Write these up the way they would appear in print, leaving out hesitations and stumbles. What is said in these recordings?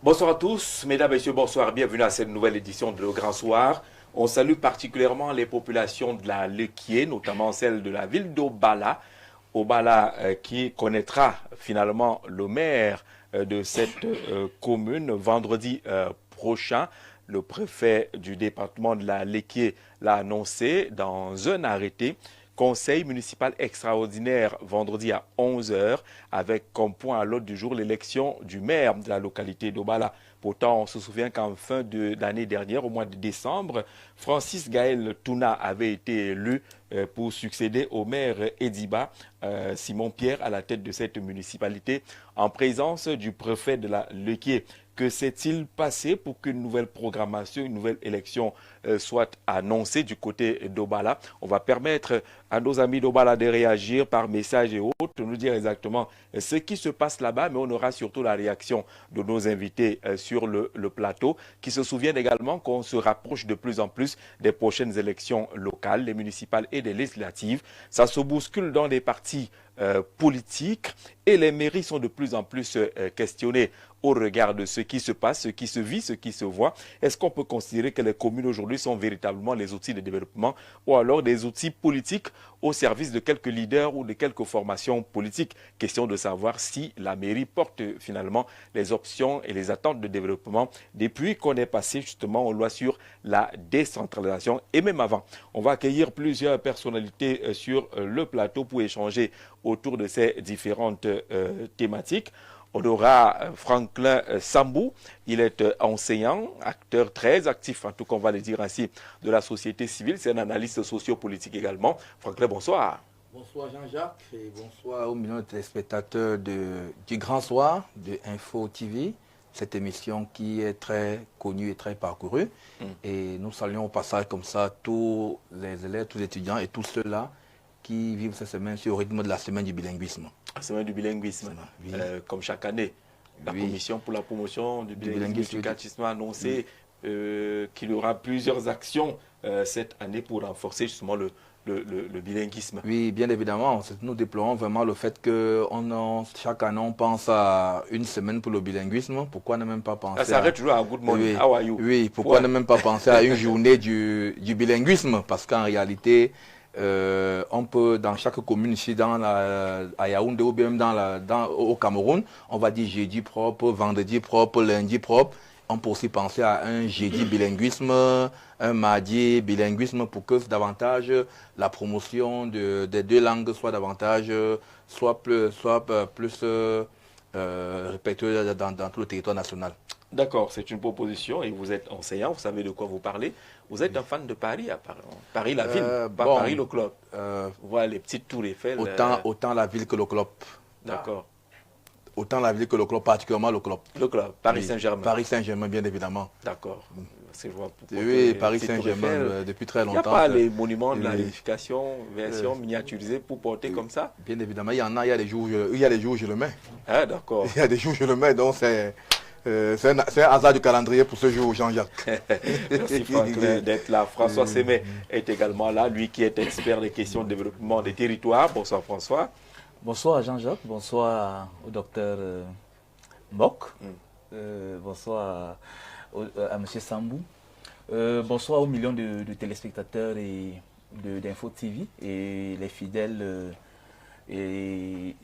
Bonsoir à tous, mesdames, messieurs, bonsoir, bienvenue à cette nouvelle édition de Le Grand Soir. On salue particulièrement les populations de la Lequier, notamment celle de la ville d'Obala. Obala qui connaîtra finalement le maire de cette commune vendredi prochain. Le préfet du département de la Lequier l'a annoncé dans un arrêté. Conseil municipal extraordinaire vendredi à 11 h avec comme point à l'ordre du jour l'élection du maire de la localité d'Obala. Pourtant, on se souvient qu'en fin d'année dernière, au mois de décembre, Francis Gaël Touna avait été élu pour succéder au maire Ediba Simon Pierre à la tête de cette municipalité en présence du préfet de la Lequier. Que s'est-il passé pour qu'une nouvelle programmation, une nouvelle élection soit annoncée du côté d'Obala? On va permettre à nos amis d'Obala de réagir par message et autres, de nous dire exactement ce qui se passe là-bas, mais on aura surtout la réaction de nos invités sur le plateau, qui se souviennent également qu'on se rapproche de plus en plus des prochaines élections locales, les municipales et des législatives. Ça se bouscule dans les partis politiques et les mairies sont de plus en plus questionnées au regard de ce qui se passe, ce qui se vit, ce qui se voit. Est-ce qu'on peut considérer que les communes aujourd'hui sont véritablement les outils de développement ou alors des outils politiques au service de quelques leaders ou de quelques formations politiques? Question de savoir si la mairie porte finalement les options et les attentes de développement depuis qu'on est passé justement aux lois sur la décentralisation et même avant. On va accueillir plusieurs personnalités sur le plateau pour échanger autour de ces différentes thématiques. On aura Franklin Sambou, il est enseignant, acteur très actif, en tout cas on va le dire ainsi, de la société civile. C'est un analyste sociopolitique également. Franklin, bonsoir. Bonsoir Jean-Jacques et bonsoir aux millions de téléspectateurs du Grand Soir de Info TV. Cette émission qui est très connue et très parcourue. Et nous saluons au passage comme ça tous les élèves, tous les étudiants et tous ceux-là qui vivent cette semaine sur le rythme de la semaine du bilinguisme. La semaine du bilinguisme, oui. Comme chaque année. La commission pour la promotion du bilinguisme éducatif a annoncé qu'il y aura plusieurs actions cette année pour renforcer justement le bilinguisme. Oui, bien évidemment. Nous déplorons vraiment le fait que chaque année, on pense à une semaine pour le bilinguisme. Pourquoi ne même pas penser ça s'arrête toujours à Good Morning, how are you? Oui, pourquoi ne même pas penser à une journée du bilinguisme? Parce qu'en réalité, on peut, dans chaque commune ici, à Yaoundé ou bien au Cameroun, on va dire jeudi propre, vendredi propre, lundi propre. On peut aussi penser à un jeudi bilinguisme, un mardi bilinguisme pour que davantage la promotion des deux langues soit davantage, soit plus répétée dans tout le territoire national. D'accord, c'est une proposition et vous êtes enseignant, vous savez de quoi vous parlez. Vous êtes un fan de Paris apparemment. Paris la ville, pas Paris le club. Voilà les petites tours Eiffel. Autant la ville que le club. D'accord. Autant la ville que le club, particulièrement le club. Le club, Paris Saint-Germain. Paris Saint-Germain, bien évidemment. D'accord. Oui, Paris Saint-Germain, depuis très longtemps. Il n'y a pas les monuments de la réunification, version miniaturisée pour porter comme ça? Bien évidemment, il y en a, il y a des jours où je le mets. Ah, d'accord. Il y a des jours où je le mets, donc c'est un hasard du calendrier pour ce jour, Jean-Jacques. Merci Franklin d'être là. François Sémé est également là, lui qui est expert des questions de développement des territoires. Bonsoir François. Bonsoir Jean-Jacques, bonsoir au docteur Mbok, bonsoir à M. Sambou, bonsoir aux millions de téléspectateurs et d'Info TV et les fidèles et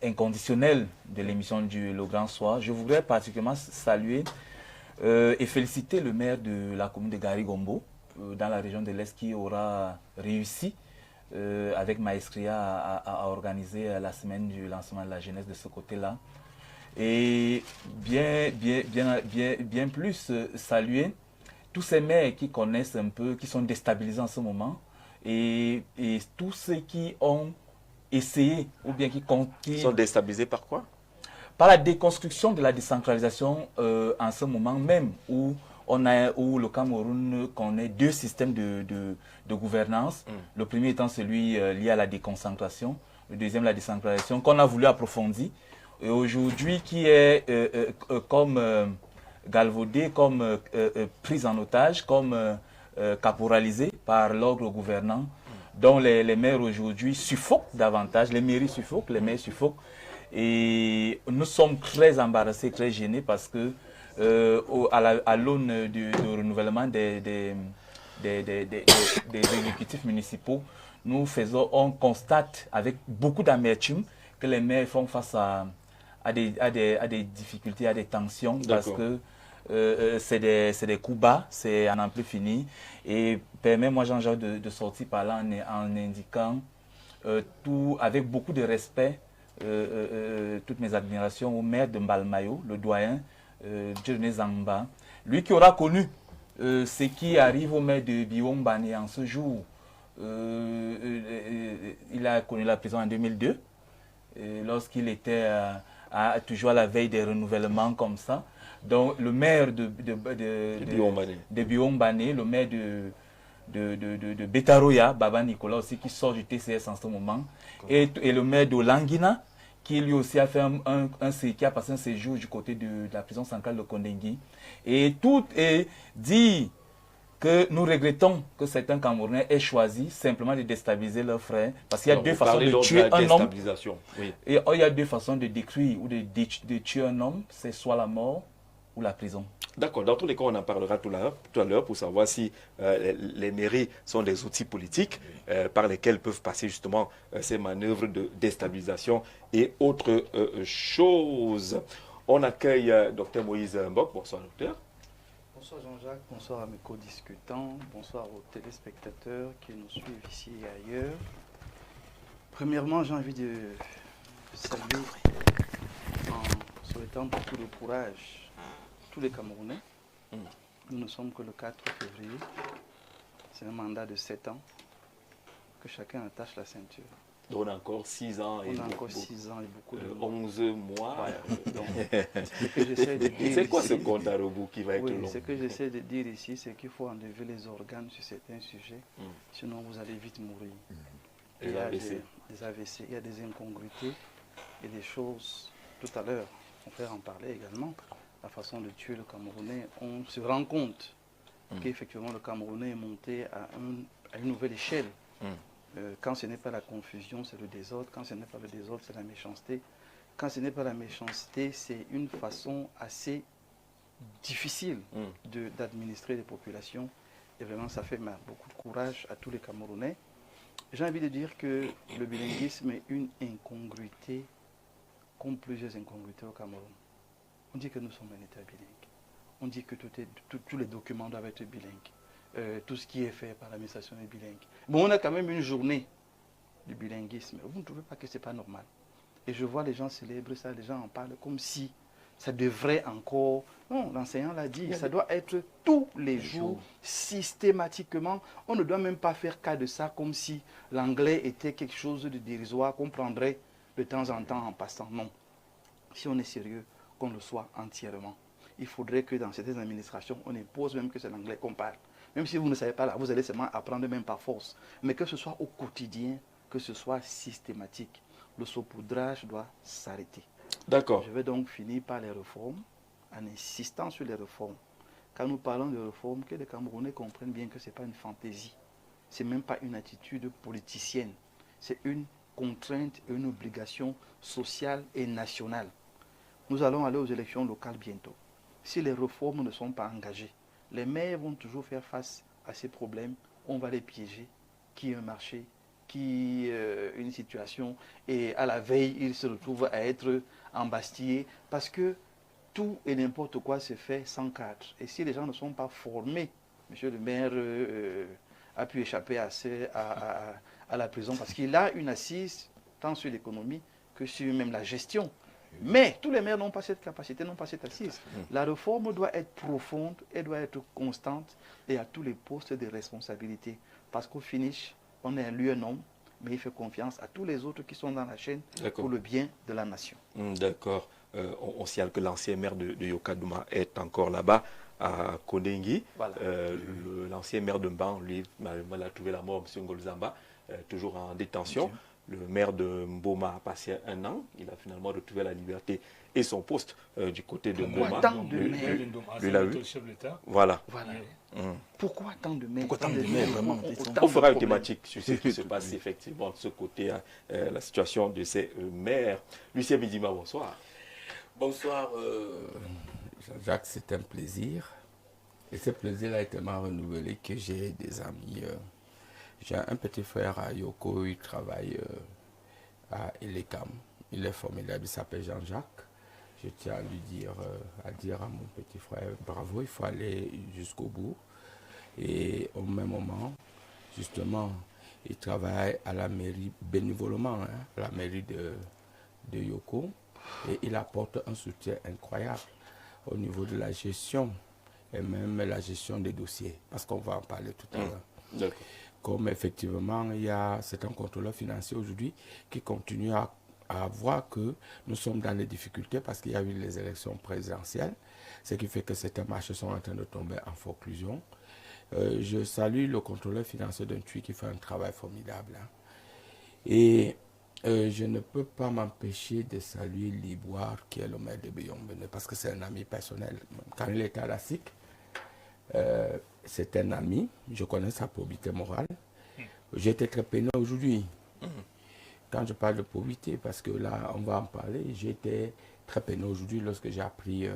inconditionnels de l'émission du Le Grand Soir. Je voudrais particulièrement saluer et féliciter le maire de la commune de Gari-Gombo dans la région de l'Est qui aura réussi avec Maestria à organiser la semaine du lancement de la jeunesse de ce côté-là. Et bien plus saluer tous ces maires qui connaissent un peu, qui sont déstabilisés en ce moment, et tous ceux qui ont essayé, ou bien qui sont déstabilisés par quoi? Par la déconstruction de la décentralisation en ce moment même, où le Cameroun connaît deux systèmes de gouvernance. Le premier étant celui lié à la déconcentration, le deuxième la décentralisation, qu'on a voulu approfondir. Et aujourd'hui, qui est comme galvaudé, comme prise en otage, comme caporalisé par l'ordre gouvernant, dont les maires aujourd'hui suffoquent davantage, les mairies suffoquent, les maires suffoquent. Et nous sommes très embarrassés, très gênés parce que à l'aune du renouvellement des exécutifs municipaux, on constate avec beaucoup d'amertume que les maires font face à des difficultés, à des tensions, parce que c'est des coups bas, c'est à n'en plus finir. Et permets-moi, Jean-Jacques, de sortir par là en indiquant tout avec beaucoup de respect, toutes mes admirations au maire de Mbalmayo, le doyen Dieudonné Zamba, lui qui aura connu ce qui arrive au maire de Biwombane en ce jour. Il a connu la prison en 2002, lorsqu'il était toujours à la veille des renouvellements comme ça. Donc le maire de Biwombane, le maire de Betaroya, Baba Nicolas aussi, qui sort du TCS en ce moment, et le maire de Languina, qui lui aussi a fait qui a passé un séjour du côté de la prison centrale de Kondengui. Et tout est dit que nous regrettons que certains Camerounais aient choisi simplement de déstabiliser leurs frères. Parce qu'il y a deux façons de tuer un homme. Oui. Et il y a deux façons de détruire ou de tuer un homme. C'est soit la mort ou la prison. D'accord. Dans tous les cas, on en parlera tout à l'heure pour savoir si les mairies sont des outils politiques par lesquels peuvent passer justement ces manœuvres de déstabilisation et autres choses. On accueille Dr Moïse Mbok. Bonsoir, docteur. Bonsoir Jean-Jacques, bonsoir à mes co-discutants, bonsoir aux téléspectateurs qui nous suivent ici et ailleurs. Premièrement, j'ai envie de saluer en souhaitant beaucoup de courage tous les Camerounais. Nous ne sommes que le 4 février. C'est un mandat de 7 ans. Que chacun attache la ceinture. On a encore 6 ans et encore 6 ans et beaucoup de 11 mois. C'est quoi ce compte à rebours qui va être long? Ce que j'essaie de dire ici, c'est qu'il faut enlever les organes sur certains sujets, sinon vous allez vite mourir. Il y a des AVC, il y a des incongruités et des choses. Tout à l'heure, on fait en parler également. La façon de tuer le Camerounais, on se rend compte qu'effectivement le Camerounais est monté à une nouvelle échelle. Quand ce n'est pas la confusion, c'est le désordre. Quand ce n'est pas le désordre, c'est la méchanceté. Quand ce n'est pas la méchanceté, c'est une façon assez difficile d'administrer les populations. Et vraiment, ça fait beaucoup de courage à tous les Camerounais. J'ai envie de dire que le bilinguisme est une incongruité, comme plusieurs incongruités au Cameroun. On dit que nous sommes un État bilingue. On dit que tous les documents doivent être bilingues. Tout ce qui est fait par l'administration est bilingue. Bon, on a quand même une journée du bilinguisme. Vous ne trouvez pas que ce n'est pas normal? Et je vois les gens célébrer ça, les gens en parlent comme si ça devrait encore... Non, l'enseignant l'a dit, ça doit être tous les jours, systématiquement. On ne doit même pas faire cas de ça comme si l'anglais était quelque chose de dérisoire qu'on prendrait de temps en temps en passant. Non. Si on est sérieux, qu'on le soit entièrement. Il faudrait que dans certaines administrations, on impose même que c'est l'anglais qu'on parle. Même si vous ne savez pas là, vous allez seulement apprendre même par force. Mais que ce soit au quotidien, que ce soit systématique. Le saupoudrage doit s'arrêter. D'accord. Je vais donc finir par les réformes, en insistant sur les réformes. Quand nous parlons de réformes, que les Camerounais comprennent bien que ce n'est pas une fantaisie. Ce n'est même pas une attitude politicienne. C'est une contrainte et une obligation sociale et nationale. Nous allons aller aux élections locales bientôt. Si les réformes ne sont pas engagées, les maires vont toujours faire face à ces problèmes. On va les piéger. Qui est un marché, qui une situation, et à la veille, ils se retrouvent à être embastillés parce que tout et n'importe quoi se fait sans cadre. Et si les gens ne sont pas formés, monsieur le maire a pu échapper à la prison parce qu'il a une assise tant sur l'économie que sur même la gestion. Mais tous les maires n'ont pas cette capacité, n'ont pas cette assise. La réforme doit être profonde, elle doit être constante et à tous les postes de responsabilité. Parce qu'au finish, on est lui un homme, mais il fait confiance à tous les autres qui sont dans la chaîne pour le bien de la nation. D'accord. On signale que l'ancien maire de Yokadouma est encore là-bas, à Kondengui. Voilà. L'ancien maire de Mban, lui, a trouvé la mort, M. Ngolzamba, toujours en détention. Le maire de Mboma a passé 1 an. Il a finalement retrouvé la liberté et son poste du côté de Mboma. Pourquoi tant de maires? Lui l'a eu. Voilà. Pourquoi tant de maires? Pourquoi tant de maires, vraiment? On fera une thématique sur ce qui se passe effectivement de ce côté, la situation de ces maires. Lucien Bidima, bonsoir. Bonsoir, Jean-Jacques, c'est un plaisir. Et ce plaisir a été tellement renouvelé que j'ai des amis. J'ai un petit frère à Yoko, il travaille à Elekam. Il est formidable, il s'appelle Jean-Jacques. Je tiens à lui dire, à mon petit frère, bravo, il faut aller jusqu'au bout. Et au même moment, justement, il travaille à la mairie bénévolement, à la mairie de Yoko. Et il apporte un soutien incroyable au niveau de la gestion et même la gestion des dossiers, parce qu'on va en parler tout à l'heure. Comme effectivement, c'est un contrôleur financier aujourd'hui qui continue à voir que nous sommes dans les difficultés parce qu'il y a eu les élections présidentielles, ce qui fait que certains marchés sont en train de tomber en conclusion. Je salue le contrôleur financier d'un TUI qui fait un travail formidable. Et je ne peux pas m'empêcher de saluer Liboire, qui est le maire de Beyombene, parce que c'est un ami personnel. Quand il était à la SIC, c'est un ami, je connais sa probité morale. J'étais très peiné aujourd'hui. Quand je parle de probité, parce que là, on va en parler, j'étais très peiné aujourd'hui lorsque j'ai appris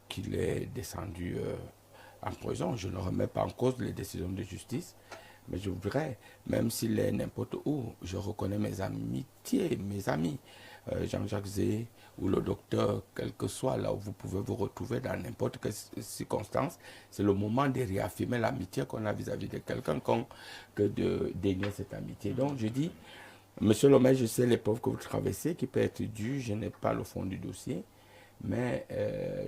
qu'il est descendu en prison. Je ne remets pas en cause les décisions de justice, mais je voudrais, même s'il est n'importe où, je reconnais mes amitiés, mes amis. Jean-Jacques Zé ou le docteur, quel que soit là où vous pouvez vous retrouver dans n'importe quelle circonstance, c'est le moment de réaffirmer l'amitié qu'on a vis-à-vis de quelqu'un que de dénier cette amitié. Donc je dis, monsieur le maire, je sais l'épreuve que vous traversez, qui peut être due, je n'ai pas le fond du dossier, mais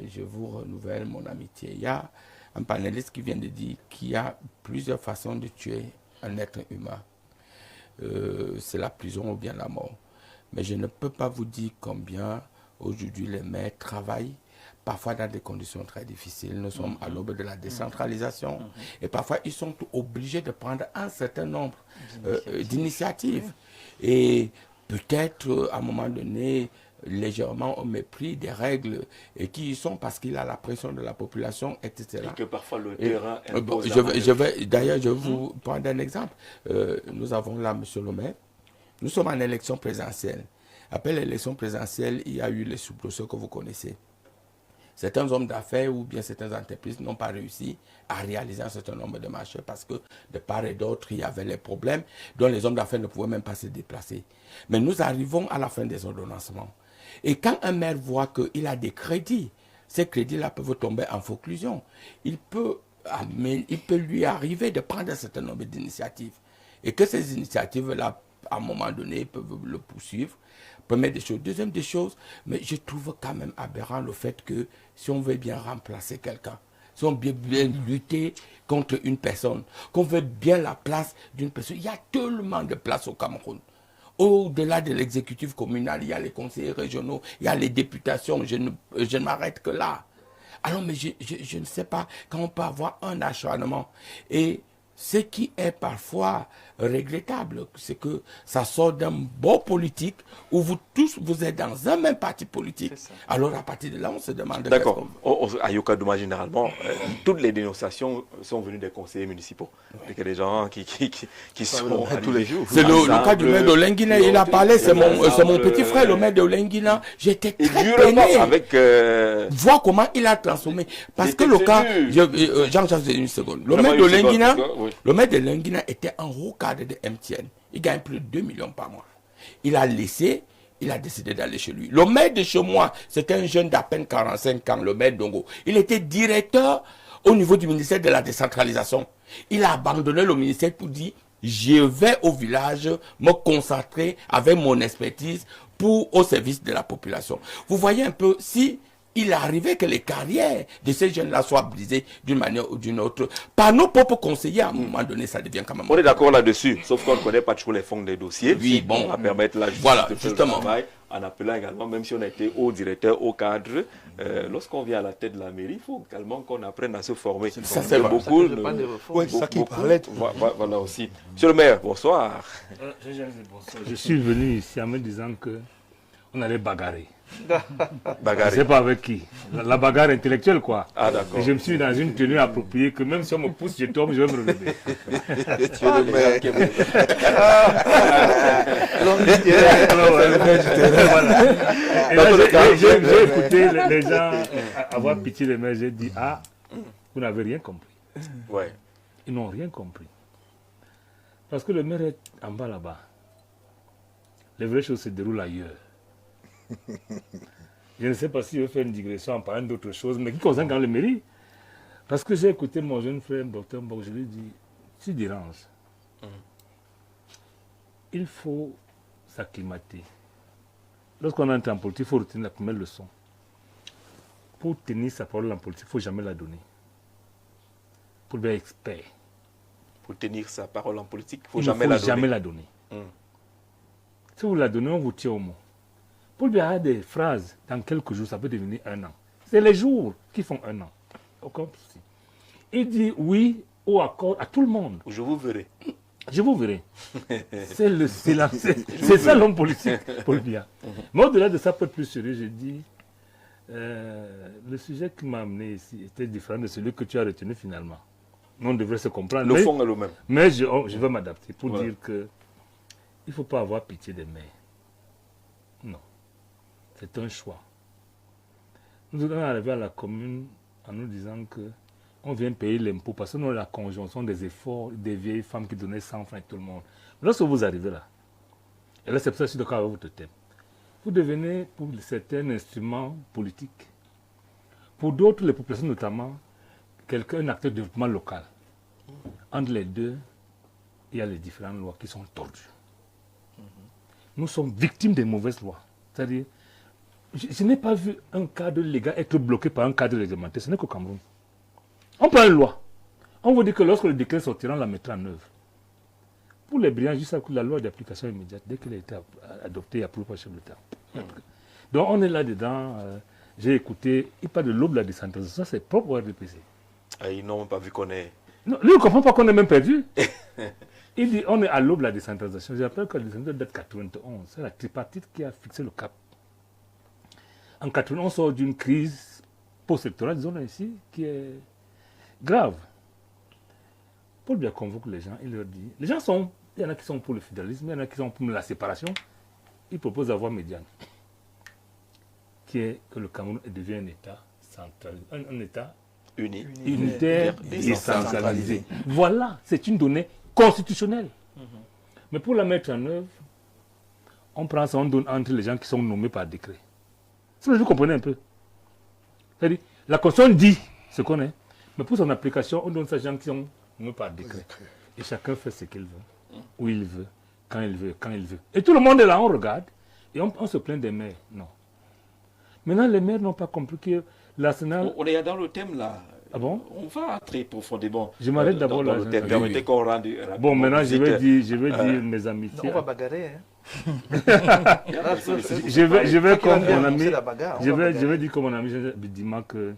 je vous renouvelle mon amitié. Il y a un panéliste qui vient de dire qu'il y a plusieurs façons de tuer un être humain. C'est la prison ou bien la mort. Mais je ne peux pas vous dire combien aujourd'hui les maires travaillent, parfois dans des conditions très difficiles. Nous sommes à l'aube de la décentralisation et parfois ils sont obligés de prendre un certain nombre d'initiatives. Et peut-être à un moment donné, légèrement au mépris des règles et qui y sont parce qu'il a la pression de la population, etc. Et que parfois le terrain impose. D'ailleurs, je vais vous prendre un exemple. Nous avons là, monsieur le maire, nous sommes en élection présidentielle. Après l'élection présidentielle, il y a eu les soubresauts que vous connaissez. Certains hommes d'affaires ou bien certaines entreprises n'ont pas réussi à réaliser un certain nombre de marchés parce que de part et d'autre, il y avait les problèmes dont les hommes d'affaires ne pouvaient même pas se déplacer. Mais nous arrivons à la fin des ordonnancements. Et quand un maire voit qu'il a des crédits, ces crédits-là peuvent tomber en conclusion. Il peut lui arriver de prendre un certain nombre d'initiatives. Et que ces initiatives-là, à un moment donné, peuvent le poursuivre. Première des choses. Deuxième des choses, mais je trouve quand même aberrant le fait que si on veut bien remplacer quelqu'un, si on veut bien lutter contre une personne, qu'on veut bien la place d'une personne, il y a tellement de places au Cameroun. Au-delà de l'exécutif communal, il y a les conseillers régionaux, il y a les députations, je ne m'arrête que là. Alors, mais je ne sais pas quand on peut avoir un acharnement. Et ce qui est parfois regrettable, c'est que ça sort d'un bon politique où vous tous, vous êtes dans un même parti politique. Alors à partir de là, on se demande... D'accord. À Yokadouma, généralement, toutes les dénonciations sont venues des conseillers municipaux. Il y a des gens qui sont tous les jours. C'est le cas du maire de Lenguina, il a parlé, c'est mon petit frère, le maire de Lenguina. J'étais très peiné avec voir comment il a transformé. Parce que le cas... Jean-Jacques, une seconde. Le maire de Lenguina... Le maire de Lenguina était un haut cadre de MTN. Il gagne plus de 2 millions par mois. Il a décidé d'aller chez lui. Le maire de chez moi, c'était un jeune d'à peine 45 ans, le maire d'Ongo. Il était directeur au niveau du ministère de la décentralisation. Il a abandonné le ministère pour dire, je vais au village me concentrer avec mon expertise au service de la population. Vous voyez un peu, si il arrivait que les carrières de ces jeunes-là soient brisées d'une manière ou d'une autre. Par nos propres conseillers, à un moment donné, ça devient quand même... On est d'accord là-dessus, sauf qu'on ne connaît pas toujours les fonds des dossiers. Oui, bon. On va permettre la justice voilà, de faire justement. le travail en appelant également, même si on a été haut directeur, haut cadre, lorsqu'on vient à la tête de la mairie, il faut également qu'on apprenne à se former. Ça, c'est beaucoup. Oui, c'est ça qui parlait. Voilà aussi. Monsieur le maire, bonsoir. Je suis venu ici en me disant qu'on allait bagarrer. Bagarrer. Je ne sais pas avec qui. La bagarre intellectuelle, quoi. Ah, d'accord. Et je me suis mis dans une tenue appropriée que même si on me pousse, je tombe, je vais me relever. Tu es le maire. Et là, j'ai écouté les gens avoir pitié des maires. J'ai dit, ah, vous n'avez rien compris. Ouais. Ils n'ont rien compris. Parce que le maire est en bas là-bas. Les vraies choses se déroulent ailleurs. Je ne sais pas si je vais faire une digression en parlant d'autres choses, mais qui concerne quand même le mairie. Parce que j'ai écouté mon jeune frère, Dr Mbok, je lui ai dit, tu déranges. Il faut s'acclimater. Lorsqu'on entre en politique, il faut retenir la première leçon. Pour tenir sa parole en politique, il ne faut jamais la donner. Pour être expert. Pour tenir sa parole en politique, il Il faut ne faut jamais jamais la la donner. Si vous la donnez, on vous tient au mot. Pour lui avoir des phrases, dans quelques jours, ça peut devenir 1 an. C'est les jours qui font 1 an. Aucun souci. Il dit oui au accord à tout le monde. Je vous verrai. Je vous verrai. C'est ça l'homme politique, Paul Biya. Mais au-delà de ça, pour être plus sérieux, j'ai dit, le sujet qui m'a amené ici était différent de celui que tu as retenu finalement. On devrait se comprendre. Le fond est le même. Mais je vais m'adapter pour Ouais. dire que il ne faut pas avoir pitié des maires. Non. C'est un choix. Nous sommes arrivés à la commune en nous disant que on vient payer l'impôt parce que nous avons la conjonction des efforts des vieilles femmes qui donnaient 100 francs à tout le monde. Mais lorsque vous arrivez là, et là c'est pour ça que je suis d'accord avec votre thème, vous devenez pour certains instruments politiques. Pour d'autres, les populations notamment, un acteur de développement local. Entre les deux, il y a les différentes lois qui sont tordues. Nous sommes victimes des mauvaises lois. C'est-à-dire, je n'ai pas vu un cadre légal être bloqué par un cadre réglementaire. Ce n'est qu'au Cameroun. On prend une loi. On vous dit que lorsque le décret sortira, on la mettra en œuvre. Pour les brillants, juste la loi d'application immédiate, dès qu'elle a été adoptée et approuvée par le chef de l'État. Donc on est là-dedans. J'ai écouté, il parle de l'aube de la décentralisation, c'est propre au RDPC. Ils n'ont pas vu qu'on est... Non, lui, il ne comprend pas qu'on est même perdu. Il dit on est à l'aube de la décentralisation. Je rappelle que la décentralisation date de 91. C'est la tripartite qui a fixé le cap. En 91, on sort d'une crise post-électorale, disons ici, qui est grave. Paul Biya convoque les gens, il leur dit, il y en a qui sont pour le fédéralisme, il y en a qui sont pour la séparation. Il propose d'avoir médiane, qui est que le Cameroun devient un État centralisé, un État unitaire et centralisé. Voilà, c'est une donnée constitutionnelle. Mais pour la mettre en œuvre, on prend ça, on donne entre les gens qui sont nommés par décret. Ça, vous comprenez un peu. C'est-à-dire, la Constitution dit ce qu'on est, mais pour son application, on donne ça aux gens qui sont nommés par décret. Et chacun fait ce qu'il veut, où il veut, quand il veut, quand il veut. Et tout le monde est là, on regarde, et on se plaint des maires. Non. Maintenant, les maires n'ont pas compris que l'arsenal... On est dans le thème là. Ah bon? On va très profondément. Je m'arrête d'abord là. Dans le thème. Permettez qu'on rende... Bon, maintenant, je vais dire mes amitiés. On va bagarrer. Hein. Je vais comme mon ami, je vais dire comme mon ami Bidima que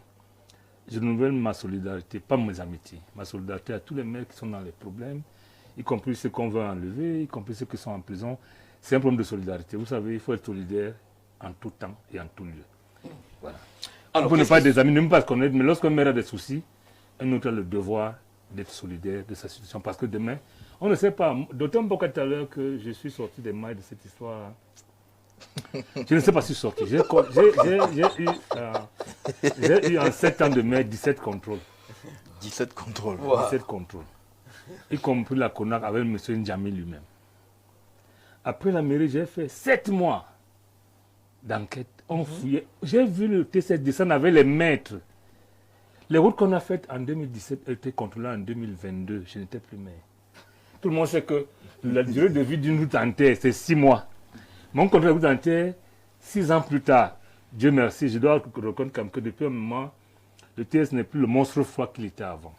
je renouvelle ma solidarité, pas mes amitiés, ma solidarité à tous les maires qui sont dans les problèmes, y compris ceux qu'on veut enlever, y compris ceux qui sont en prison. C'est un problème de solidarité. Vous savez, il faut être solidaire en tout temps et en tout lieu. Voilà. Alors, vous n'êtes pas des amis, ne même pas se connaître, mais lorsqu'un maire a des soucis, un autre a le devoir d'être solidaire de sa situation. Parce que demain, on ne sait pas, d'autant beaucoup tout à l'heure que je suis sorti des mailles de cette histoire. Je ne sais pas si je suis sorti. J'ai eu en 7 ans de maire 17 contrôles. 17 contrôles. Wow. 17 contrôles. Y compris la CONAC avec M. Ndjamé lui-même. Après la mairie, j'ai fait 7 mois d'enquête. On fouillait. J'ai vu le T7 descendre avec les maîtres. Les routes qu'on a faites en 2017 étaient contrôlées en 2022. Je n'étais plus maire. Tout le monde sait que la durée de vie d'une route entière, c'est 6 mois. Mon contrôle de route entière, 6 ans plus tard, Dieu merci, je dois reconnaître que depuis un moment, le TS n'est plus le monstre froid qu'il était avant.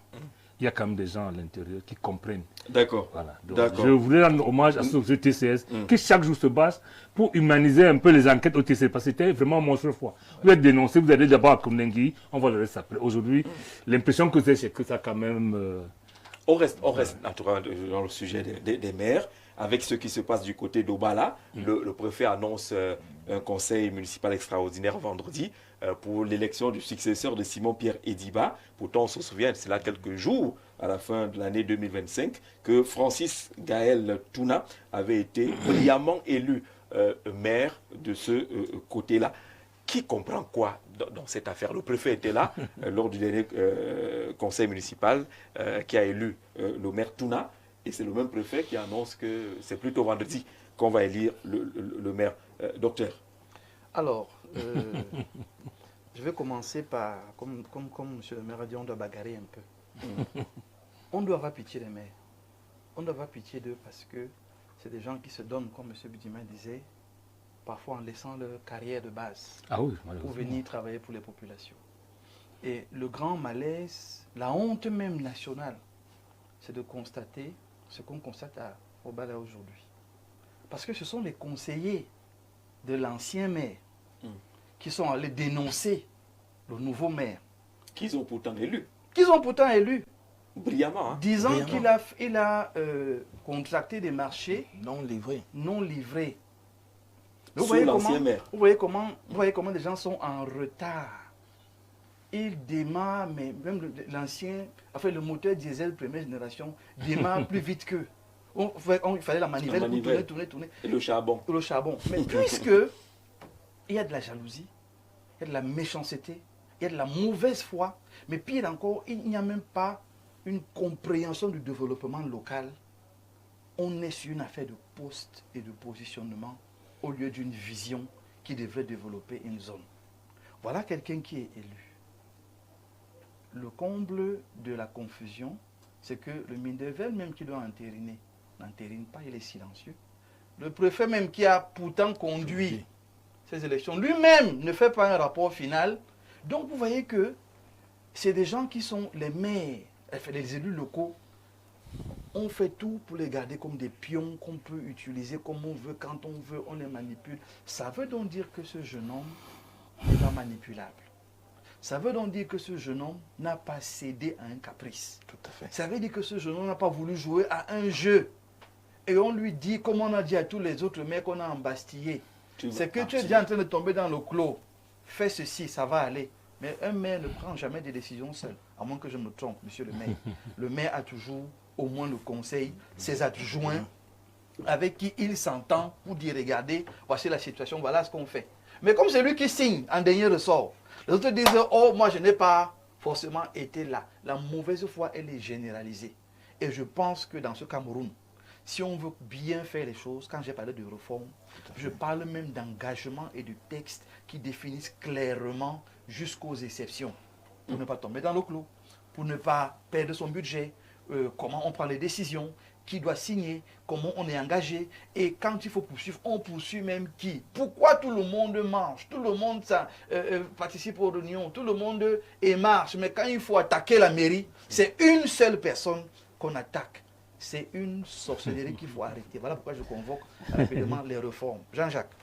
il y a quand même des gens à l'intérieur qui comprennent. D'accord. Voilà. Donc, D'accord. je voulais rendre hommage à ce TCS qui chaque jour se bat pour humaniser un peu les enquêtes au TCS parce que c'était vraiment monstrueux fois. Vous êtes dénoncé, vous allez d'abord à Komnengi, on va le reste après. Aujourd'hui, l'impression que c'est que ça quand même... On reste naturellement dans le sujet des maires. Avec ce qui se passe du côté d'Obala, le préfet annonce un conseil municipal extraordinaire vendredi pour l'élection du successeur de Simon-Pierre Ediba. Pourtant, on se souvient, c'est là quelques jours, à la fin de l'année 2025, que Francis Gaël Touna avait été brillamment élu maire de ce côté-là. Qui comprend quoi dans cette affaire? Le préfet était là lors du dernier conseil municipal qui a élu le maire Touna. Et c'est le même préfet qui annonce que c'est plutôt vendredi qu'on va élire le maire. Docteur. Alors, je vais commencer par, comme M. le maire a dit, on doit bagarrer un peu. On doit avoir pitié des maires. On doit avoir pitié d'eux parce que c'est des gens qui se donnent, comme M. Budiman disait, parfois en laissant leur carrière de base pour venir travailler pour les populations. Et le grand malaise, la honte même nationale, c'est de constater ce qu'on constate à Obala aujourd'hui. Parce que ce sont les conseillers de l'ancien maire qui sont allés dénoncer le nouveau maire. Qu'ils ont pourtant élu. Brillamment. Hein? Disant qu'il a contracté des marchés non livrés. Vous voyez comment les gens sont en retard. Il démarre, mais même l'ancien, enfin le moteur diesel première génération démarre plus vite qu'eux. Il fallait la manivelle pour tourner. Et le charbon. Mais puisque il y a de la jalousie, il y a de la méchanceté, il y a de la mauvaise foi, mais pire encore, il n'y a même pas une compréhension du développement local. On est sur une affaire de poste et de positionnement au lieu d'une vision qui devrait développer une zone. Voilà quelqu'un qui est élu. Le comble de la confusion, c'est que le Mindevel même qui doit entériner, n'entérine pas, il est silencieux. Le préfet même qui a pourtant conduit ces élections, lui-même ne fait pas un rapport final. Donc vous voyez que c'est des gens qui sont les maires, les élus locaux. On fait tout pour les garder comme des pions qu'on peut utiliser comme on veut, quand on veut, on les manipule. Ça veut donc dire que ce jeune homme n'est pas manipulable. Ça veut donc dire que ce jeune homme n'a pas cédé à un caprice. Tout à fait. Ça veut dire que ce jeune homme n'a pas voulu jouer à un jeu. Et on lui dit, comme on a dit à tous les autres maires qu'on a embastillés, c'est que tu es déjà en train de tomber dans le clos. Fais ceci, ça va aller. Mais un maire ne prend jamais des décisions seul, à moins que je me trompe, monsieur le maire. Le maire a toujours au moins le conseil, ses adjoints, avec qui il s'entend pour dire, regardez, voici la situation, voilà ce qu'on fait. Mais comme c'est lui qui signe en dernier ressort, les autres disent, oh, moi je n'ai pas forcément été là. La mauvaise foi, elle est généralisée. Et je pense que dans ce Cameroun, si on veut bien faire les choses, quand j'ai parlé de réforme, je parle même d'engagement et de textes qui définissent clairement jusqu'aux exceptions. Pour ne pas tomber dans le clou, pour ne pas perdre son budget, comment on prend les décisions, qui doit signer, comment on est engagé, et quand il faut poursuivre, on poursuit même qui. Pourquoi tout le monde marche, tout le monde participe aux réunions, tout le monde marche, mais quand il faut attaquer la mairie, c'est une seule personne qu'on attaque. C'est une sorcellerie qu'il faut arrêter. Voilà pourquoi je convoque rapidement les réformes. Jean-Jacques,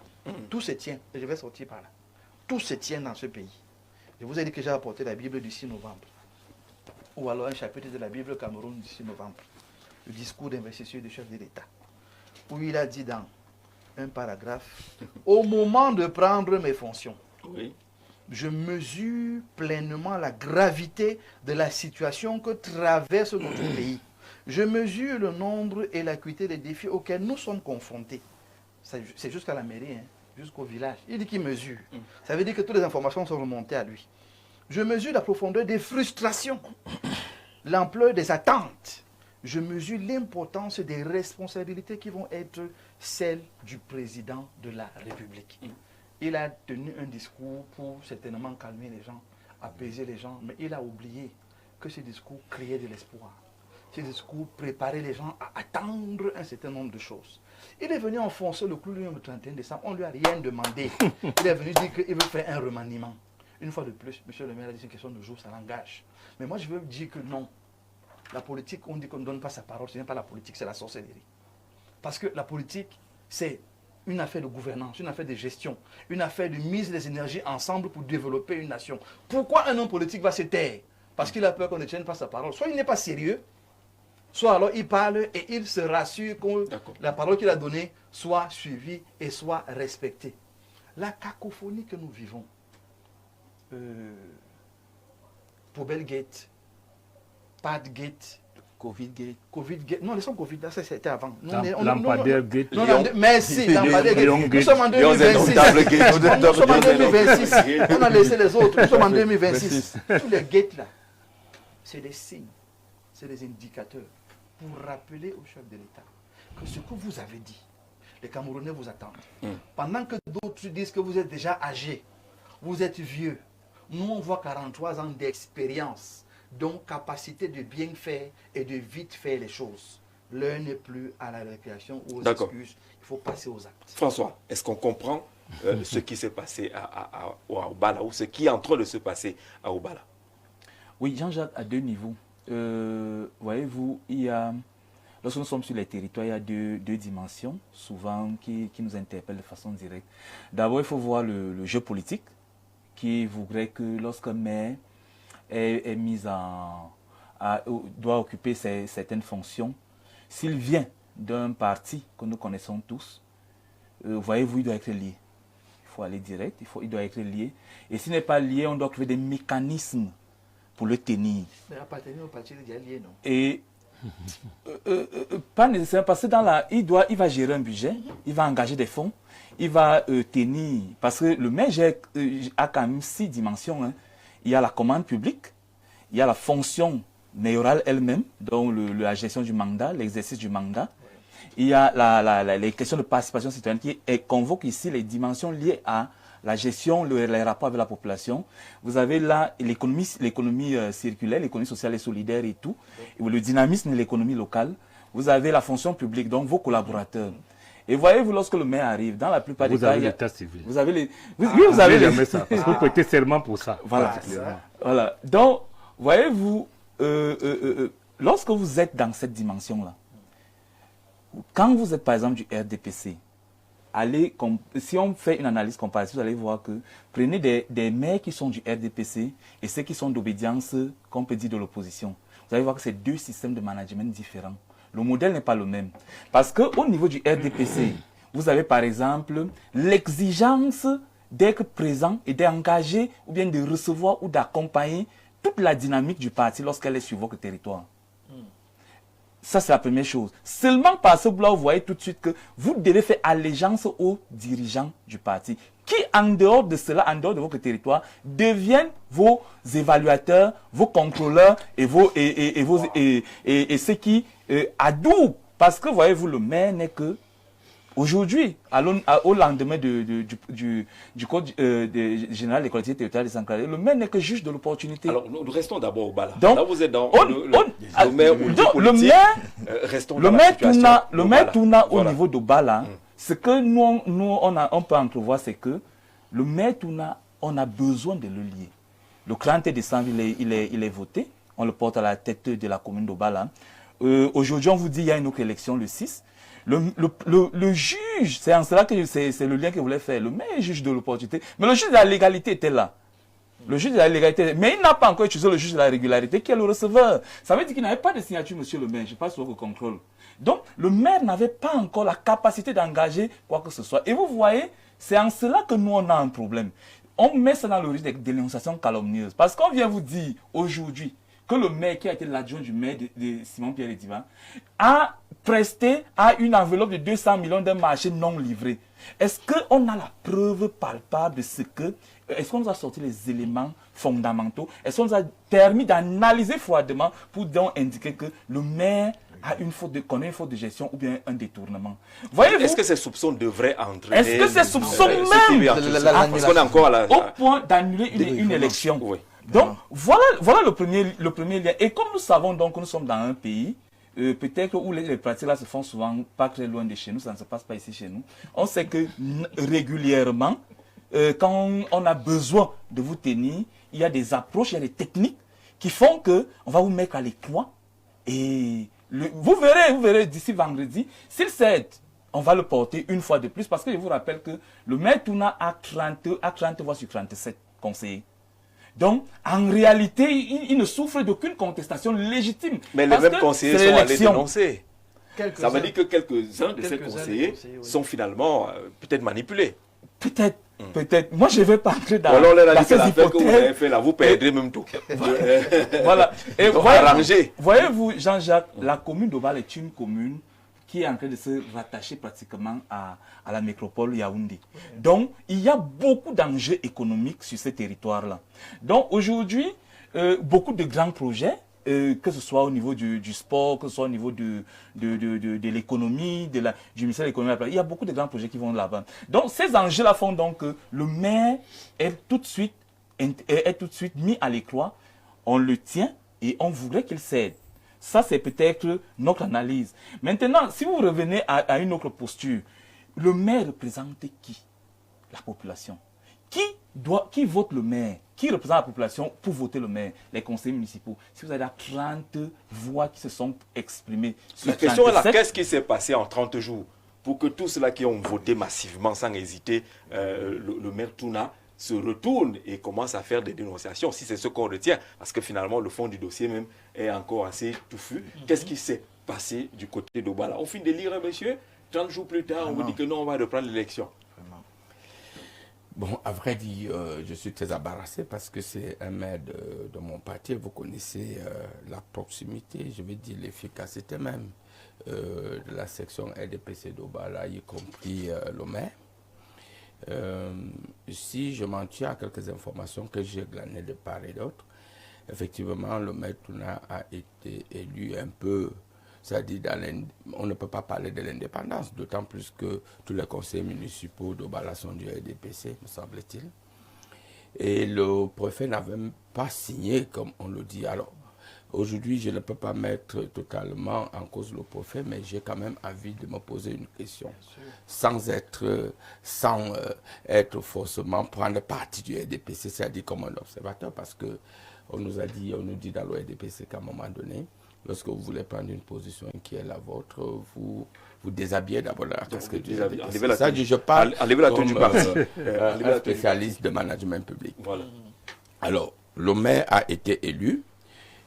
tout se tient, et je vais sortir par là. Tout se tient dans ce pays. Je vous ai dit que j'ai apporté la Bible du 6 novembre. Ou alors un chapitre de la Bible Cameroun du 6 novembre. Le discours d'investiture du chef de l'État. Où il a dit dans un paragraphe, au moment de prendre mes fonctions, je mesure pleinement la gravité de la situation que traverse notre pays. Je mesure le nombre et l'acuité des défis auxquels nous sommes confrontés. C'est jusqu'à la mairie, hein, jusqu'au village. Il dit qu'il mesure. Ça veut dire que toutes les informations sont remontées à lui. Je mesure la profondeur des frustrations, l'ampleur des attentes. Je mesure l'importance des responsabilités qui vont être celles du président de la République. Il a tenu un discours pour certainement calmer les gens, apaiser les gens, mais il a oublié que ce discours créait de l'espoir. Ce discours préparait les gens à attendre un certain nombre de choses. Il est venu enfoncer le clou le 31 décembre, on ne lui a rien demandé. Il est venu dire qu'il veut faire un remaniement. Une fois de plus, monsieur le maire a dit c'est une question de jour, ça l'engage. Mais moi je veux dire que non. La politique, on dit qu'on ne donne pas sa parole, ce n'est pas la politique, c'est la sorcellerie. Parce que la politique, c'est une affaire de gouvernance, une affaire de gestion, une affaire de mise des énergies ensemble pour développer une nation. Pourquoi un homme politique va se taire? Parce qu'il a peur qu'on ne tienne pas sa parole. Soit il n'est pas sérieux, soit alors il parle et il se rassure que la parole qu'il a donnée soit suivie et soit respectée. La cacophonie que nous vivons, Poubelle-gate, Padgate, Covid-gate. Non, laissons Covid, là, ça c'était avant. Lampadaire-gate. Merci, Lampadaire-gate. Nous sommes en 2026. Nous sommes en 2026. On a laissé les autres. Nous sommes en 2026. Tous les gates là, c'est des signes, c'est des indicateurs pour rappeler au chef de l'État que ce que vous avez dit, les Camerounais vous attendent. Pendant que d'autres disent que vous êtes déjà âgés, vous êtes vieux, nous on voit 43 ans d'expérience. Donc, capacité de bien faire et de vite faire les choses. L'heure n'est plus à la récréation ou aux excuses. Il faut passer aux actes. François, est-ce qu'on comprend ce qui s'est passé à Obala ou ce qui est en train de se passer à Obala? Oui, Jean-Jacques, à deux niveaux. Voyez-vous, lorsque nous sommes sur les territoires, il y a deux dimensions, souvent, qui nous interpellent de façon directe. D'abord, il faut voir le jeu politique, qui voudrait que lorsqu'un maire est mis doit occuper certaines fonctions. S'il vient d'un parti que nous connaissons tous, voyez-vous, il doit être lié. Il faut aller direct, il doit être lié. Et s'il n'est pas lié, on doit trouver des mécanismes pour le tenir. Mais appartenir au parti, il est déjà lié, non? Et pas nécessairement, parce que il va gérer un budget, il va engager des fonds, il va tenir, parce que le maire a quand même 6 dimensions. Hein. Il y a la commande publique, il y a la fonction mayorale elle-même, donc la gestion du mandat, l'exercice du mandat. Il y a les questions de participation citoyenne qui convoquent ici les dimensions liées à la gestion, les rapports avec la population. Vous avez là l'économie circulaire, l'économie sociale et solidaire et tout, et le dynamisme de l'économie locale. Vous avez la fonction publique, donc vos collaborateurs. Et voyez-vous, lorsque le maire arrive, dans la plupart des cas... Vous avez l'état civil. Vous avez les... vous avez jamais ça, parce que vous prêtez serment pour ça. Voilà. Donc, voyez-vous, lorsque vous êtes dans cette dimension-là, quand vous êtes par exemple du RDPC, si on fait une analyse comparative, vous allez voir que prenez des maires qui sont du RDPC et ceux qui sont d'obédience, qu'on peut dire de l'opposition. Vous allez voir que c'est 2 systèmes de management différents. Le modèle n'est pas le même. Parce qu'au niveau du RDPC, vous avez par exemple l'exigence d'être présent et d'engager ou bien de recevoir ou d'accompagner toute la dynamique du parti lorsqu'elle est sur votre territoire. Ça, c'est la première chose. Seulement par ce bloc, vous voyez tout de suite que vous devez faire allégeance aux dirigeants du parti, qui, en dehors de cela, en dehors de votre territoire, deviennent vos évaluateurs, vos contrôleurs et ceux qui adoubent. Parce que, voyez-vous, le maire n'est que, aujourd'hui, au lendemain du Code général des collectivités territoriales décentralisées, le maire n'est que juge de l'opportunité. Alors, nous restons d'abord au Bala. Donc, là, vous êtes dans le maire ou le maire, restons dans la situation le maire tourna au niveau de Bala. Ce que nous on peut entrevoir, c'est que le maire tourna, on a besoin de le lier. Le 30 décembre, il est voté. On le porte à la tête de la commune de Bala. Aujourd'hui, on vous dit qu'il y a une autre élection le 6. Le juge, c'est en cela que c'est le lien que vous voulez faire. Le maire est juge de l'opportunité. Mais le juge de la légalité était là. Le juge de la légalité, mais il n'a pas encore utilisé le juge de la régularité qui est le receveur. Ça veut dire qu'il n'avait pas de signature, monsieur le maire. Je passe sur votre contrôle. Donc, le maire n'avait pas encore la capacité d'engager quoi que ce soit. Et vous voyez, c'est en cela que nous, on a un problème. On met ça dans le risque de dénonciation calomnieuse. Parce qu'on vient vous dire aujourd'hui que le maire qui a été l'adjoint du maire de Simon-Pierre Ediban a presté à une enveloppe de 200 millions d'un marché non livré. Est-ce qu'on a la preuve palpable de ce que... Est-ce qu'on nous a sorti les éléments fondamentaux? Est-ce qu'on nous a permis d'analyser froidement pour donc indiquer que le maire connaît une faute de gestion ou bien un détournement? Est-ce que ces soupçons devraient entraîner... Est-ce que ces soupçons même... Parce qu'on est encore au point d'annuler une élection. Oui. Donc, voilà le premier lien. Et comme nous savons donc que nous sommes dans un pays, peut-être où les pratiques là se font souvent pas très loin de chez nous, ça ne se passe pas ici chez nous. On sait que régulièrement, quand on a besoin de vous tenir, il y a des approches, il y a des techniques qui font qu'on va vous mettre à l'étroit Et vous verrez d'ici vendredi, s'il cède, on va le porter une fois de plus, parce que je vous rappelle que le maire Touna a 30 voix sur 37 conseillers. Donc, en réalité, il ne souffre d'aucune contestation légitime. Mais les mêmes conseillers sont allés dénoncer. Ça veut dire que quelques-uns de ces conseillers sont finalement peut-être manipulés. Peut-être. Moi, je ne vais pas entrer dans alors, ces hypothèses. Que vous avez fait là, vous perdrez même tout. Voilà. Et voyez-vous, Jean-Jacques, la commune d'Obala est une commune qui est en train de se rattacher pratiquement à la métropole Yaoundé. Donc, il y a beaucoup d'enjeux économiques sur ce territoire-là. Donc, aujourd'hui, beaucoup de grands projets, que ce soit au niveau du sport, que ce soit au niveau de l'économie, du ministère de l'économie, il y a beaucoup de grands projets qui vont là-bas. Donc, ces enjeux-là font donc que le maire est tout de suite mis à l'écart. On le tient et on voudrait qu'il cède. Ça, c'est peut-être notre analyse. Maintenant, si vous revenez à une autre posture, le maire représente qui? La population. Qui vote le maire? Qui représente la population pour voter le maire? Les conseillers municipaux. Si vous avez 30 voix qui se sont exprimées sur la question est là, qu'est-ce qui s'est passé en 30 jours pour que tous ceux-là qui ont voté massivement sans hésiter, le maire Touna se retourne et commence à faire des dénonciations, si c'est ce qu'on retient, parce que finalement le fond du dossier même est encore assez touffu. Qu'est-ce qui s'est passé du côté d'Obala? On finit de lire, monsieur, 30 jours plus tard, on vous dit que non, on va reprendre l'élection. Bon, à vrai dire, je suis très embarrassé parce que c'est un maire de mon parti. Vous connaissez la proximité, je veux dire l'efficacité même de la section RDPC d'Obala, y compris le maire. Si je m'en tiens à quelques informations que j'ai glanées de part et d'autre, effectivement, le maire Touna a été élu un peu, c'est-à-dire on ne peut pas parler de l'indépendance, d'autant plus que tous les conseils municipaux d'Obala sont du RDPC, me semble-t-il. Et le préfet n'avait même pas signé, comme on le dit. Alors, aujourd'hui, je ne peux pas mettre totalement en cause le préfet, mais j'ai quand même envie de me poser une question, sans être forcément prendre parti du RDPC, c'est-à-dire comme un observateur, parce que on nous dit dans le RDPC qu'à un moment donné, lorsque vous voulez prendre une position qui est la vôtre, vous déshabillez d'abord la casquette du RDPC. Ça, je parle comme un spécialiste de management public. Voilà. Alors, le maire a été élu.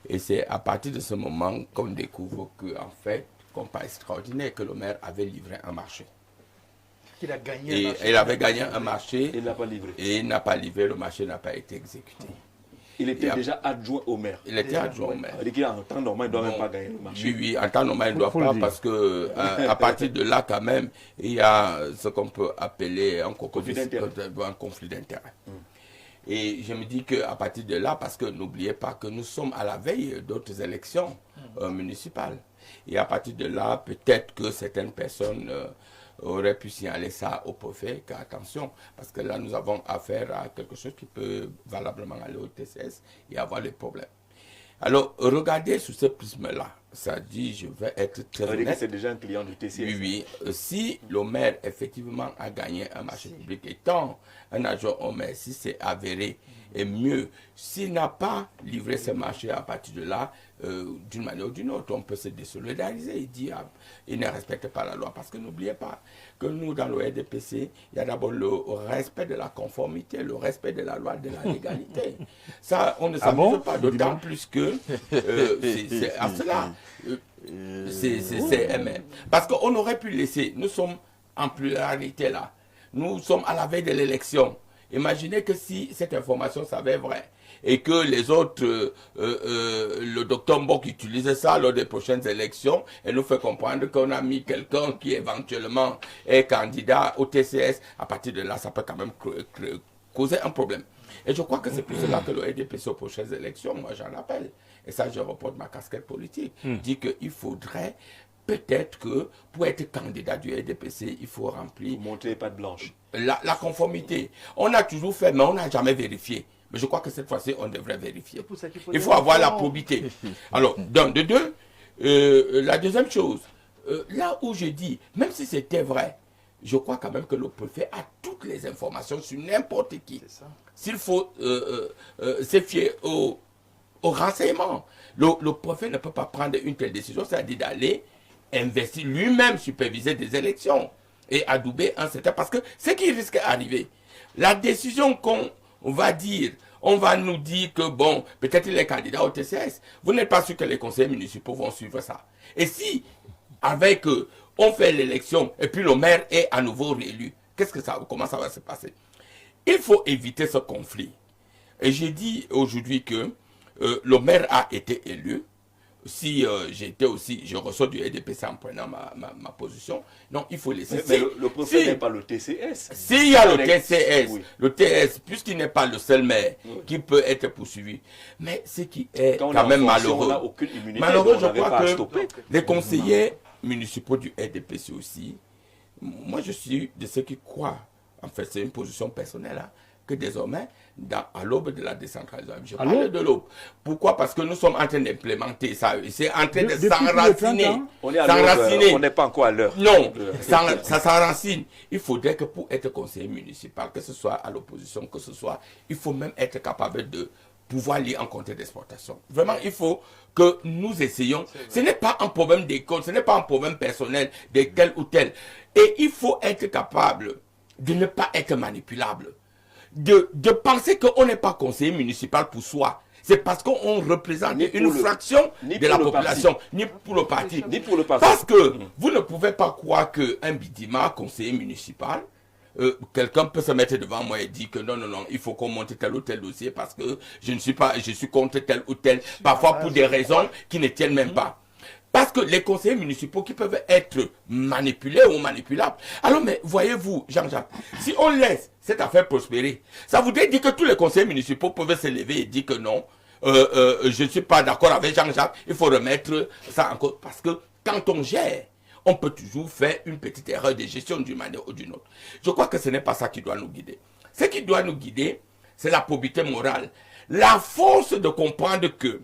Et c'est à partir de ce moment qu'on découvre qu'en fait, compas extraordinaire, que le maire avait livré un marché. Il a gagné et il avait gagné un marché. Il n'a pas livré. Et il n'a pas livré, le marché n'a pas été exécuté. Il était déjà adjoint au maire. Il était adjoint au maire. En temps normal, il ne doit même pas gagner le marché. Oui, en temps normal, il ne doit pas, parce que à partir de là, quand même, il y a ce qu'on peut appeler un conflit d'intérêt. Et je me dis qu'à partir de là, parce que n'oubliez pas que nous sommes à la veille d'autres élections municipales. Et à partir de là, peut-être que certaines personnes auraient pu signaler ça au préfet, qu'attention, parce que là, nous avons affaire à quelque chose qui peut valablement aller au TCS et avoir des problèmes. Alors, regardez sous ce prisme-là. Ça dit, je vais être très honnête. C'est déjà un client du TCS. Oui, si le maire, effectivement, a gagné un marché public, étant un agent au maire, si c'est avéré, et mieux, s'il n'a pas livré ce marché à partir de là, d'une manière ou d'une autre, on peut se désolidariser et dire il ne respecte pas la loi. Parce que n'oubliez pas que nous, dans le RDPC, il y a d'abord le respect de la conformité, le respect de la loi, de la légalité. Ça, on ne s'amuse pas, d'autant plus que c'est à cela. C'est MR. Parce qu'on aurait pu laisser, nous sommes en pluralité là, nous sommes à la veille de l'élection. Imaginez que si cette information s'avère vraie et que les autres, le docteur Mbok utilise ça lors des prochaines élections et nous fait comprendre qu'on a mis quelqu'un qui éventuellement est candidat au TCS, à partir de là, ça peut quand même causer un problème. Et je crois que c'est pour cela que le RDPC aux prochaines élections, moi j'en appelle, et ça je reporte ma casquette politique, dit qu'il faudrait peut-être que pour être candidat du RDPC, il faut remplir... Montrer patte blanche. La conformité. On a toujours fait, mais on n'a jamais vérifié. Mais je crois que cette fois-ci, on devrait vérifier. Il faut avoir la probité. Alors, de deux, la deuxième chose, là où je dis, même si c'était vrai, je crois quand même que le préfet a toutes les informations sur n'importe qui. S'il faut se fier au renseignement. Le préfet ne peut pas prendre une telle décision, c'est-à-dire d'aller investir lui-même, superviser des élections et adouber un certain... Parce que ce qui risque d'arriver, la décision qu'on va dire, on va nous dire que, bon, peut-être les candidats au TCS, vous n'êtes pas sûr que les conseillers municipaux vont suivre ça. Et si, avec on fait l'élection et puis le maire est à nouveau réélu, comment ça va se passer? Il faut éviter ce conflit. Et j'ai dit aujourd'hui que le maire a été élu. Si j'étais aussi, je reçois du EDPC en prenant ma position. Non, il faut laisser. Mais le préfet n'est pas le TCS. S'il y a le TCS, oui. le TS, puisqu'il n'est pas le seul maire qui peut être poursuivi. Mais ce qui est quand même malheureux. On n'a aucune immunité. Malheureux, je crois que les conseillers municipaux du EDPC aussi, moi je suis de ceux qui croient, en fait c'est une position personnelle, hein, que désormais, à l'aube de la décentralisation, je parle de l'aube. Pourquoi? Parce que nous sommes en train d'implémenter ça. C'est en train de s'enraciner. On est à l'heure, on n'est pas encore à l'heure. Non, ça s'enracine. Il faudrait que pour être conseiller municipal, que ce soit à l'opposition, que ce soit, il faut même être capable de pouvoir lire en compte d'exportation. Vraiment, il faut que nous essayions. Ce n'est pas un problème d'école, ce n'est pas un problème personnel de tel ou tel. Et il faut être capable de ne pas être manipulable. De penser qu'on n'est pas conseiller municipal pour soi. C'est parce qu'on représente une fraction de la population, ni pour le parti. Ni pour le parti. Parce que vous ne pouvez pas croire qu'un Bidima, conseiller municipal, quelqu'un peut se mettre devant moi et dire que non, il faut qu'on monte tel ou tel dossier parce que je suis contre tel ou tel, parfois pour des raisons qui ne tiennent même pas. Parce que les conseillers municipaux qui peuvent être manipulés ou manipulables. Alors, mais voyez-vous, Jean-Jacques, si on laisse cette affaire prospérer, ça voudrait dire que tous les conseillers municipaux peuvent se lever et dire que non, je ne suis pas d'accord avec Jean-Jacques, il faut remettre ça en cause. Parce que quand on gère, on peut toujours faire une petite erreur de gestion d'une manière ou d'une autre. Je crois que ce n'est pas ça qui doit nous guider. Ce qui doit nous guider, c'est la probité morale. La force de comprendre que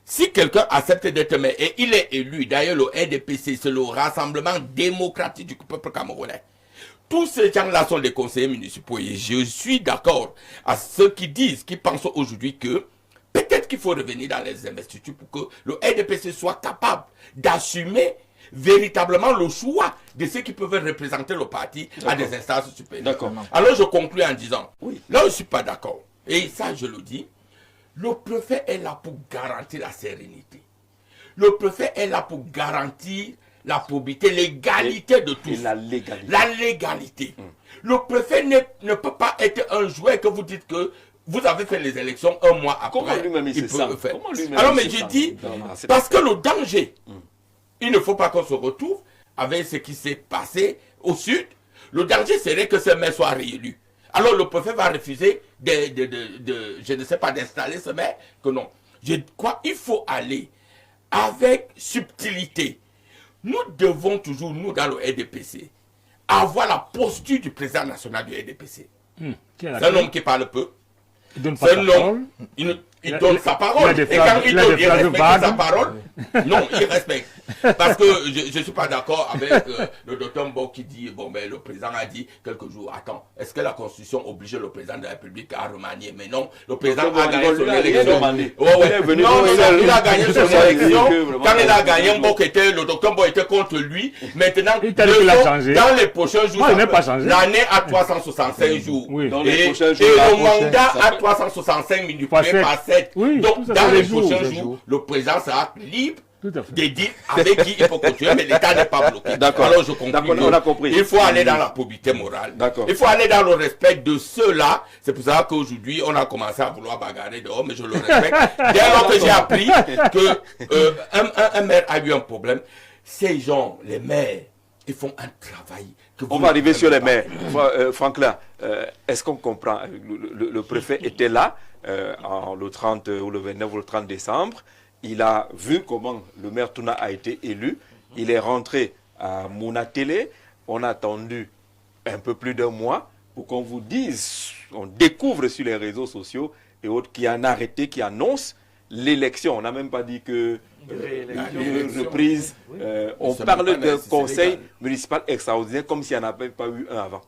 si quelqu'un accepte d'être maire et il est élu, d'ailleurs le RDPC, c'est le Rassemblement démocratique du peuple camerounais. Tous ces gens-là sont des conseillers municipaux et je suis d'accord à ceux qui disent, qui pensent aujourd'hui que peut-être qu'il faut revenir dans les investitures pour que le RDPC soit capable d'assumer véritablement le choix de ceux qui peuvent représenter le parti à des instances supérieures. Alors je conclue en disant, là je ne suis pas d'accord. Et ça je le dis, le préfet est là pour garantir la sérénité. Le préfet est là pour garantir la probité, l'égalité de tous. Et la légalité. La légalité. Le préfet ne peut pas être un jouet que vous dites que vous avez fait les élections un mois après. Comment lui-même il peut le faire. lui-même Alors, mais j'ai dit, parce que le danger, il ne faut pas qu'on se retrouve avec ce qui s'est passé au sud. Le danger serait que ce maire soit réélu. Alors le préfet va refuser je ne sais pas, d'installer ce maire, que non. Je crois qu'il faut aller avec subtilité. Nous devons toujours, nous dans le RDPC, avoir la posture du président national du RDPC. C'est un homme qui parle peu. C'est un homme, il donne sa parole. Et quand il donne, il respecte sa parole. Non, il respecte. Parce que je ne suis pas d'accord avec le docteur Mbok qui dit, bon, ben, le président a dit quelques jours, attends, est-ce que la Constitution oblige le président de la République à remanier? Mais non, le président a gagné son élection. Non, il a gagné son élection. Quand il a gagné, le docteur Mbok était contre lui. Maintenant, dans les prochains jours, l'année a 365 jours. Et le mandat a 365 multiplié par 7. Donc, dans les prochains jours, le président sera libre de dire avec qui il faut continuer, mais l'État n'est pas bloqué. Alors je conclue. On a compris. Il faut aller dans la probité morale. Il faut aller dans le respect de ceux-là. C'est pour ça qu'aujourd'hui, on a commencé à vouloir bagarrer dehors, mais je le respecte. Dès lors que j'ai appris qu'un maire a eu un problème, ces gens, les maires, ils font un travail. On va arriver sur les maires. Franklin, est-ce qu'on comprend? Le préfet était là le 30 ou le 29 ou le 30 décembre. Il a vu comment le maire Touna a été élu. Il est rentré à Mouna Télé. On a attendu un peu plus d'un mois pour qu'on vous dise, on découvre sur les réseaux sociaux et autres qui en arrêté, qui annonce l'élection. On n'a même pas dit que une reprise. On parle d'un conseil municipal extraordinaire comme s'il n'y en avait pas eu un avant.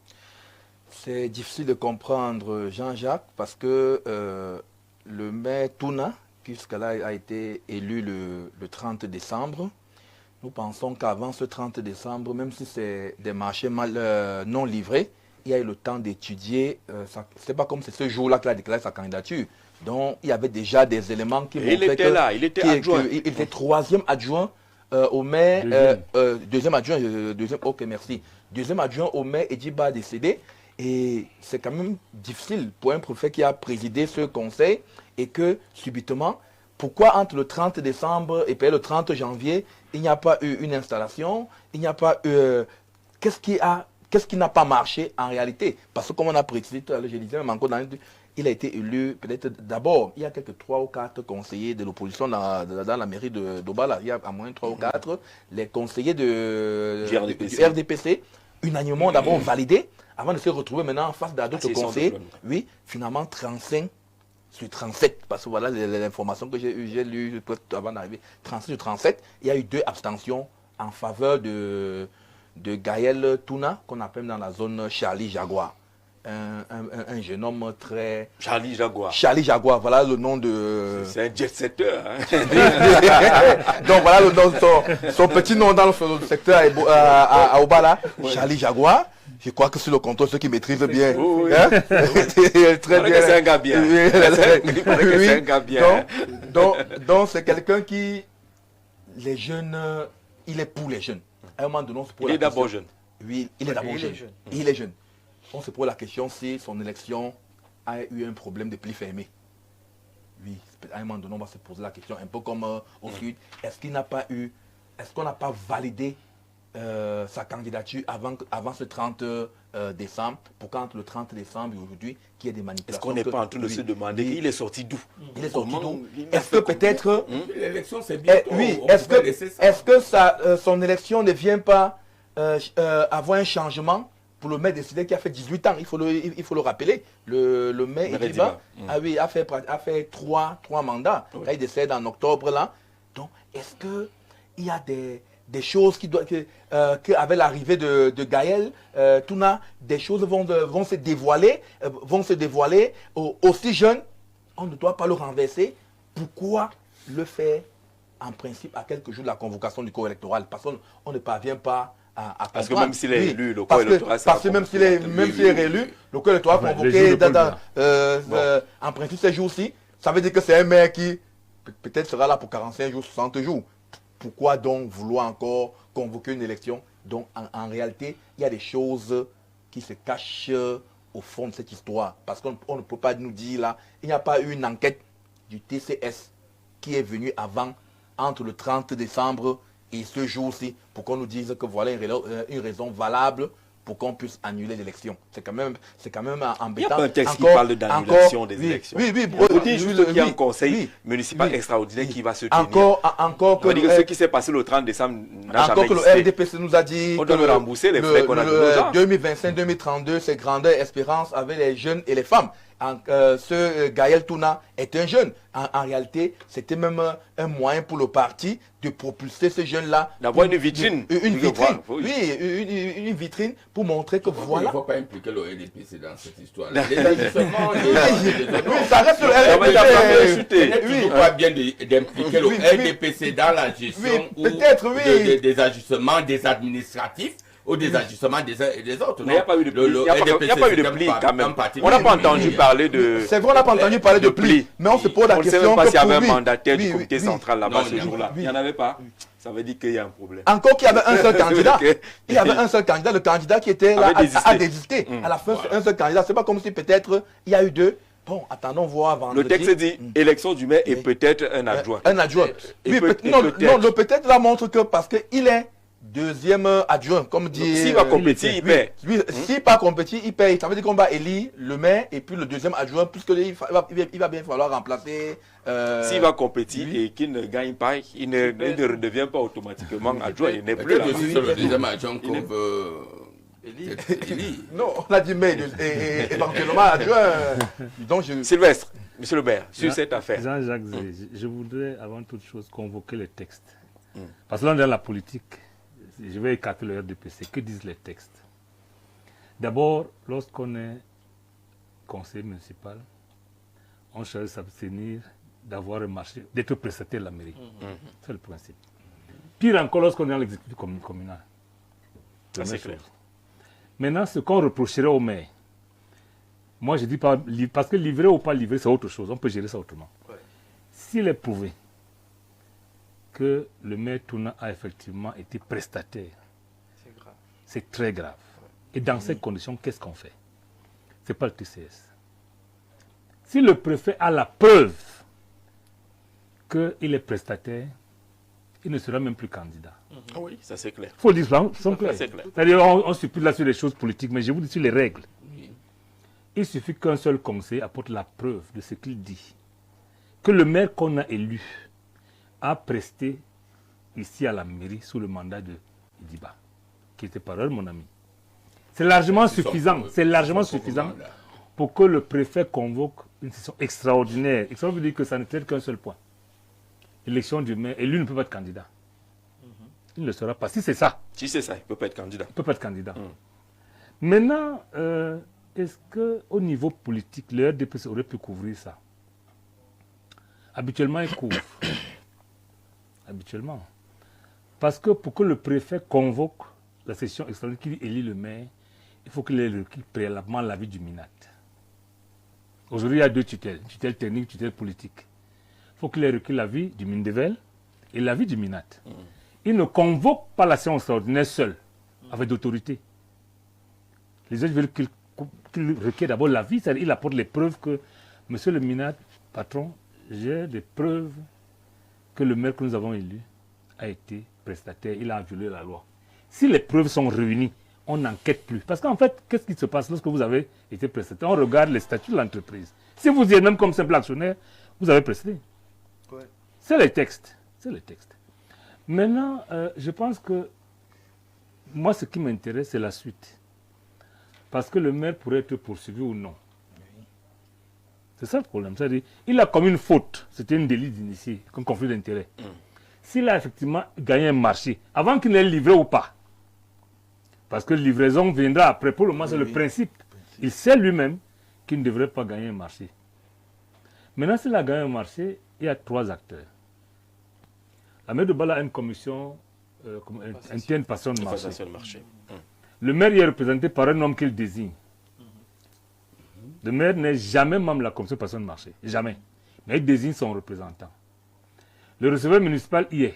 C'est difficile de comprendre, Jean-Jacques, parce que le maire Touna, puisqu'elle a été élue le 30 décembre. Nous pensons qu'avant ce 30 décembre, même si c'est des marchés non livrés, il y a eu le temps d'étudier. Ce n'est pas comme c'est ce jour-là qu'il a déclaré sa candidature. Donc, il y avait déjà des éléments qui montraient il était là, il était adjoint. Il était troisième adjoint au maire. Deuxième adjoint, ok, merci. Deuxième adjoint au maire, Edjiba a décédé. Et c'est quand même difficile pour un préfet qui a présidé ce conseil et que, subitement, pourquoi entre le 30 décembre et puis le 30 janvier, il n'y a pas eu une installation, il n'y a pas eu... Qu'est-ce qui n'a pas marché en réalité? Parce que comme on a précisé tout à l'heure, je disais même encore il a été élu peut-être d'abord, il y a quelques 3 ou 4 conseillers de l'opposition dans la mairie d'Obala, il y a à moins 3 ou 4, les conseillers du RDPC, unanimement d'abord validés, avant de se retrouver maintenant en face d'autres conseillers. Oui, finalement 35 sur 37, parce que voilà l'information que j'ai lue avant d'arriver, 36 sur 37, il y a eu 2 abstentions en faveur de Gaël Touna, qu'on appelle dans la zone Charlie Jaguar. Un jeune homme très... Charlie Jaguar. Charlie Jaguar, voilà le nom de... C'est un jet-setter. Hein. Donc voilà le nom, son petit nom dans le secteur à Obala, oui. Charlie Jaguar. Je crois que sur le comptoir, ceux qui maîtrisent bien. Oui. Hein? Très bien. C'est un gars bien. C'est un gars bien. Donc c'est quelqu'un qui... Les jeunes, il est pour les jeunes. À un moment donné, il est d'abord jeune. Oui, il est d'abord jeune. Il est jeune. On se pose la question si son élection a eu un problème de pli fermé. Oui, à un moment donné, on va se poser la question, un peu comme au Sud. Est-ce qu'on n'a pas validé sa candidature avant ce 30 décembre, pour qu'entre le 30 décembre et aujourd'hui, qu'il y ait des manipulations? Est-ce qu'on n'est pas en train de se demander qu'il est sorti d'où? Il est sorti d'où? Est-ce que peut-être... L'élection, c'est bien. Oui, est-ce que son élection ne vient pas avoir un changement pour le maire décidé qui a fait 18 ans, il faut le rappeler. Le maire Edjiba a fait 3 mandats. Oui. Là, il décède en octobre là. Donc, est-ce qu'il y a des choses qu'avec l'arrivée de Gaël Touna, des choses vont se dévoiler aussi jeunes? On ne doit pas le renverser. Pourquoi le faire en principe à quelques jours de la convocation du corps électoral? Parce qu'on ne parvient pas parce que même s'il est élu, le corps électoral... Parce que même s'il est réélu, le corps électoral convoqué en principe ces jours-ci, ça veut dire que c'est un maire qui peut-être sera là pour 45 jours, 60 jours. Pourquoi donc vouloir encore convoquer une élection? Donc en réalité, il y a des choses qui se cachent au fond de cette histoire. Parce qu'on ne peut pas nous dire là, il n'y a pas eu une enquête du TCS qui est venue entre le 30 décembre et ce jour-ci, pour qu'on nous dise que voilà une raison valable pour qu'on puisse annuler l'élection. C'est quand même embêtant. Il n'y a pas un texte qui parle d'annulation des élections. Oui. On dit juste qu'il y a un conseil municipal extraordinaire qui va se tenir. Encore que ce qui s'est passé le 30 décembre n'a jamais existé. Encore que le RDPC nous a dit on doit rembourser les frais qu'on a donnés aux gens. 2025-2032, c'est grandeur espérance avec les jeunes et les femmes. Ce Gaël Touna est un jeune. En réalité, c'était même un moyen pour le parti de propulser ces jeunes-là. D'avoir une vitrine. Une vitrine. Une vitrine pour montrer que voilà. Il ne faut pas impliquer le RDPC dans cette histoire. Ça reste le RDPC. Ce n'est pas bien d'impliquer le RDPC dans la gestion des ajustements des administratifs ou des ajustements des uns et des autres. Mais il n'y a pas eu de pli quand même. On n'a pas entendu parler de... C'est vrai, on n'a pas entendu parler de pli. Mais on se pose la question... On ne sait même pas s'il y avait un mandataire du comité central là-bas ce jour-là. Il n'y en avait pas. Ça veut dire qu'il y a un problème. Encore qu'il y avait un seul candidat. Il y avait un seul candidat. Le candidat qui était là a désisté. À la fin, c'est un seul candidat. Ce n'est pas comme si peut-être il y a eu 2. Bon, attendons voir vendredi. Le texte dit élection du maire et peut-être un adjoint. Un adjoint. Non, le peut-être là montre que parce qu'il est deuxième adjoint, comme dit... S'il va compétir, il paie. S'il pas compétir, il paye. Ça veut dire qu'on va élire le maire et puis le deuxième adjoint, puisqu'il va bien falloir remplacer... S'il va compétir et qu'il ne gagne pas, il ne redevient pas automatiquement adjoint. Il n'est plus là. C'est le deuxième adjoint qu'on veut... Non, on a dit mais éventuellement adjoint. Donc Sylvestre, monsieur le maire, sur cette affaire. Jean-Jacques, je voudrais avant toute chose convoquer les textes. Parce que là, dans la politique, je vais écarter le RDPC. Que disent les textes? D'abord, lorsqu'on est conseiller municipal, on cherche à s'abstenir d'avoir un marché, d'être prestataire de la mairie. C'est le principe. Pire encore lorsqu'on est dans l'exécutif communal. Ça, c'est clair. Maintenant, ce qu'on reprocherait au maire, moi je dis pas, parce que livrer ou pas livrer, c'est autre chose. On peut gérer ça autrement. Ouais. S'il est prouvé que le maire Touna a effectivement été prestataire, C'est grave. c'est très grave. Et dans ces conditions, qu'est-ce qu'on fait? Ce n'est pas le TCS. Si le préfet a la preuve qu'il est prestataire, il ne sera même plus candidat. Oui, ça c'est clair. Il faut dire ça, c'est clair. c'est clair. C'est-à-dire, on supplie là sur les choses politiques, mais je vous dis sur les règles. Il suffit qu'un seul conseiller apporte la preuve de ce qu'il dit. Que le maire qu'on a élu a presté ici à la mairie sous le mandat de Idiba, qui était par ailleurs mon ami. C'est largement suffisant. C'est largement suffisant pour que le préfet convoque une session extraordinaire. Extraordinaire veut dire que ça ne traite qu'un seul point. L'élection du maire, et lui ne peut pas être candidat. Il ne le sera pas. Si c'est ça, Si c'est ça, il ne peut pas être candidat. il ne peut pas être candidat. Maintenant, est-ce qu'au niveau politique, le RDPC aurait pu couvrir ça? Habituellement, il couvre. Habituellement. Parce que pour que le préfet convoque la session extraordinaire qui élit le maire, il faut qu'il ait requis préalablement l'avis du MINAT. Aujourd'hui, il y a deux tutelles, tutelle technique, tutelle politique. Il faut qu'il ait requis l'avis du Mindevel et l'avis du MINAT. Il ne convoque pas la session extraordinaire seul, avec d'autorité. Les autres veulent qu'il requiert d'abord l'avis, c'est-à-dire il apporte les preuves que, monsieur le MINAT, patron, j'ai des preuves que le maire que nous avons élu a été prestataire, il a violé la loi. Si les preuves sont réunies, on n'enquête plus. Parce qu'en fait, qu'est-ce qui se passe lorsque vous avez été prestataire? On regarde les statuts de l'entreprise. Si vous y êtes même comme simple actionnaire, vous avez presté. Ouais. C'est les textes. C'est les textes. Maintenant, je pense que moi, ce qui m'intéresse, c'est la suite. Parce que le maire pourrait être poursuivi ou non. C'est ça le problème. C'est-à-dire, il a commis une faute. C'était un délit d'initié, un conflit d'intérêt. S'il a effectivement gagné un marché, avant qu'il n'ait livré ou pas, parce que la livraison viendra après, pour le moment, c'est le principe. Il sait lui-même qu'il ne devrait pas gagner un marché. Maintenant, s'il a gagné un marché, il y a trois acteurs. La maire de Bala a une commission interne passation de marché. Passation de marché. Le maire y est représenté par un homme qu'il désigne. Le maire n'est jamais membre de la commission passation de marché. Jamais. Mais il désigne son représentant. Le receveur municipal y est.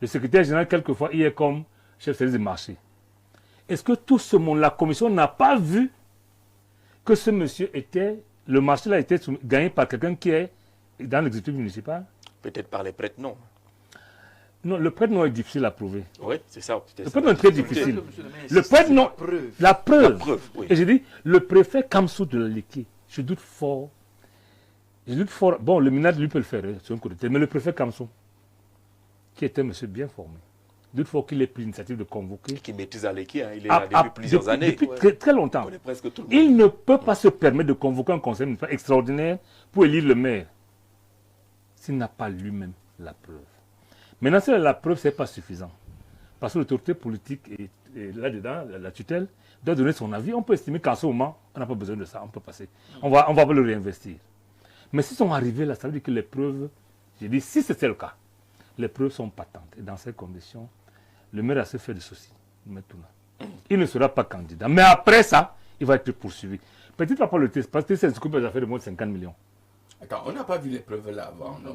Le secrétaire général, quelquefois, y est comme chef de service de marché. Est-ce que tout ce monde, la commission n'a pas vu que ce monsieur était, le marché là était gagné par quelqu'un qui est dans l'exécutif municipal? Peut-être par les prêtres, non. Non, le prêtre non est difficile à prouver. Oui, c'est ça. Le prêtre non est très difficile. Le prêtre prêtre non, la preuve. Oui. Et je dis, le préfet Kamsou de la Léké, je doute fort. Bon, le MINAT lui peut le faire, c'est un coup de tête, mais le préfet Kamsou, qui était un monsieur bien formé, je doute fort qu'il ait pris l'initiative de convoquer. Qui maîtrise Aleki, hein. Il est là depuis plusieurs années. Depuis très longtemps. On connaît presque tout le monde. Il ne peut pas se permettre de convoquer un conseil municipal extraordinaire pour élire le maire s'il n'a pas lui-même la preuve. Maintenant, si la preuve, ce n'est pas suffisant. Parce que l'autorité politique est là-dedans, la tutelle, doit donner son avis. On peut estimer qu'en ce moment, on n'a pas besoin de ça, on peut passer. On va pas le réinvestir. Mais s'ils sont arrivés là, ça veut dire que les preuves, j'ai dit, si c'était le cas, les preuves sont patentes. Et dans ces conditions, le maire a se fait de soucis. Il ne sera pas candidat. Mais après ça, il va être poursuivi. Peut-être pas le test, parce que c'est ce des affaires de moins de 50 millions. Attends, on n'a pas vu les preuves là avant. Non,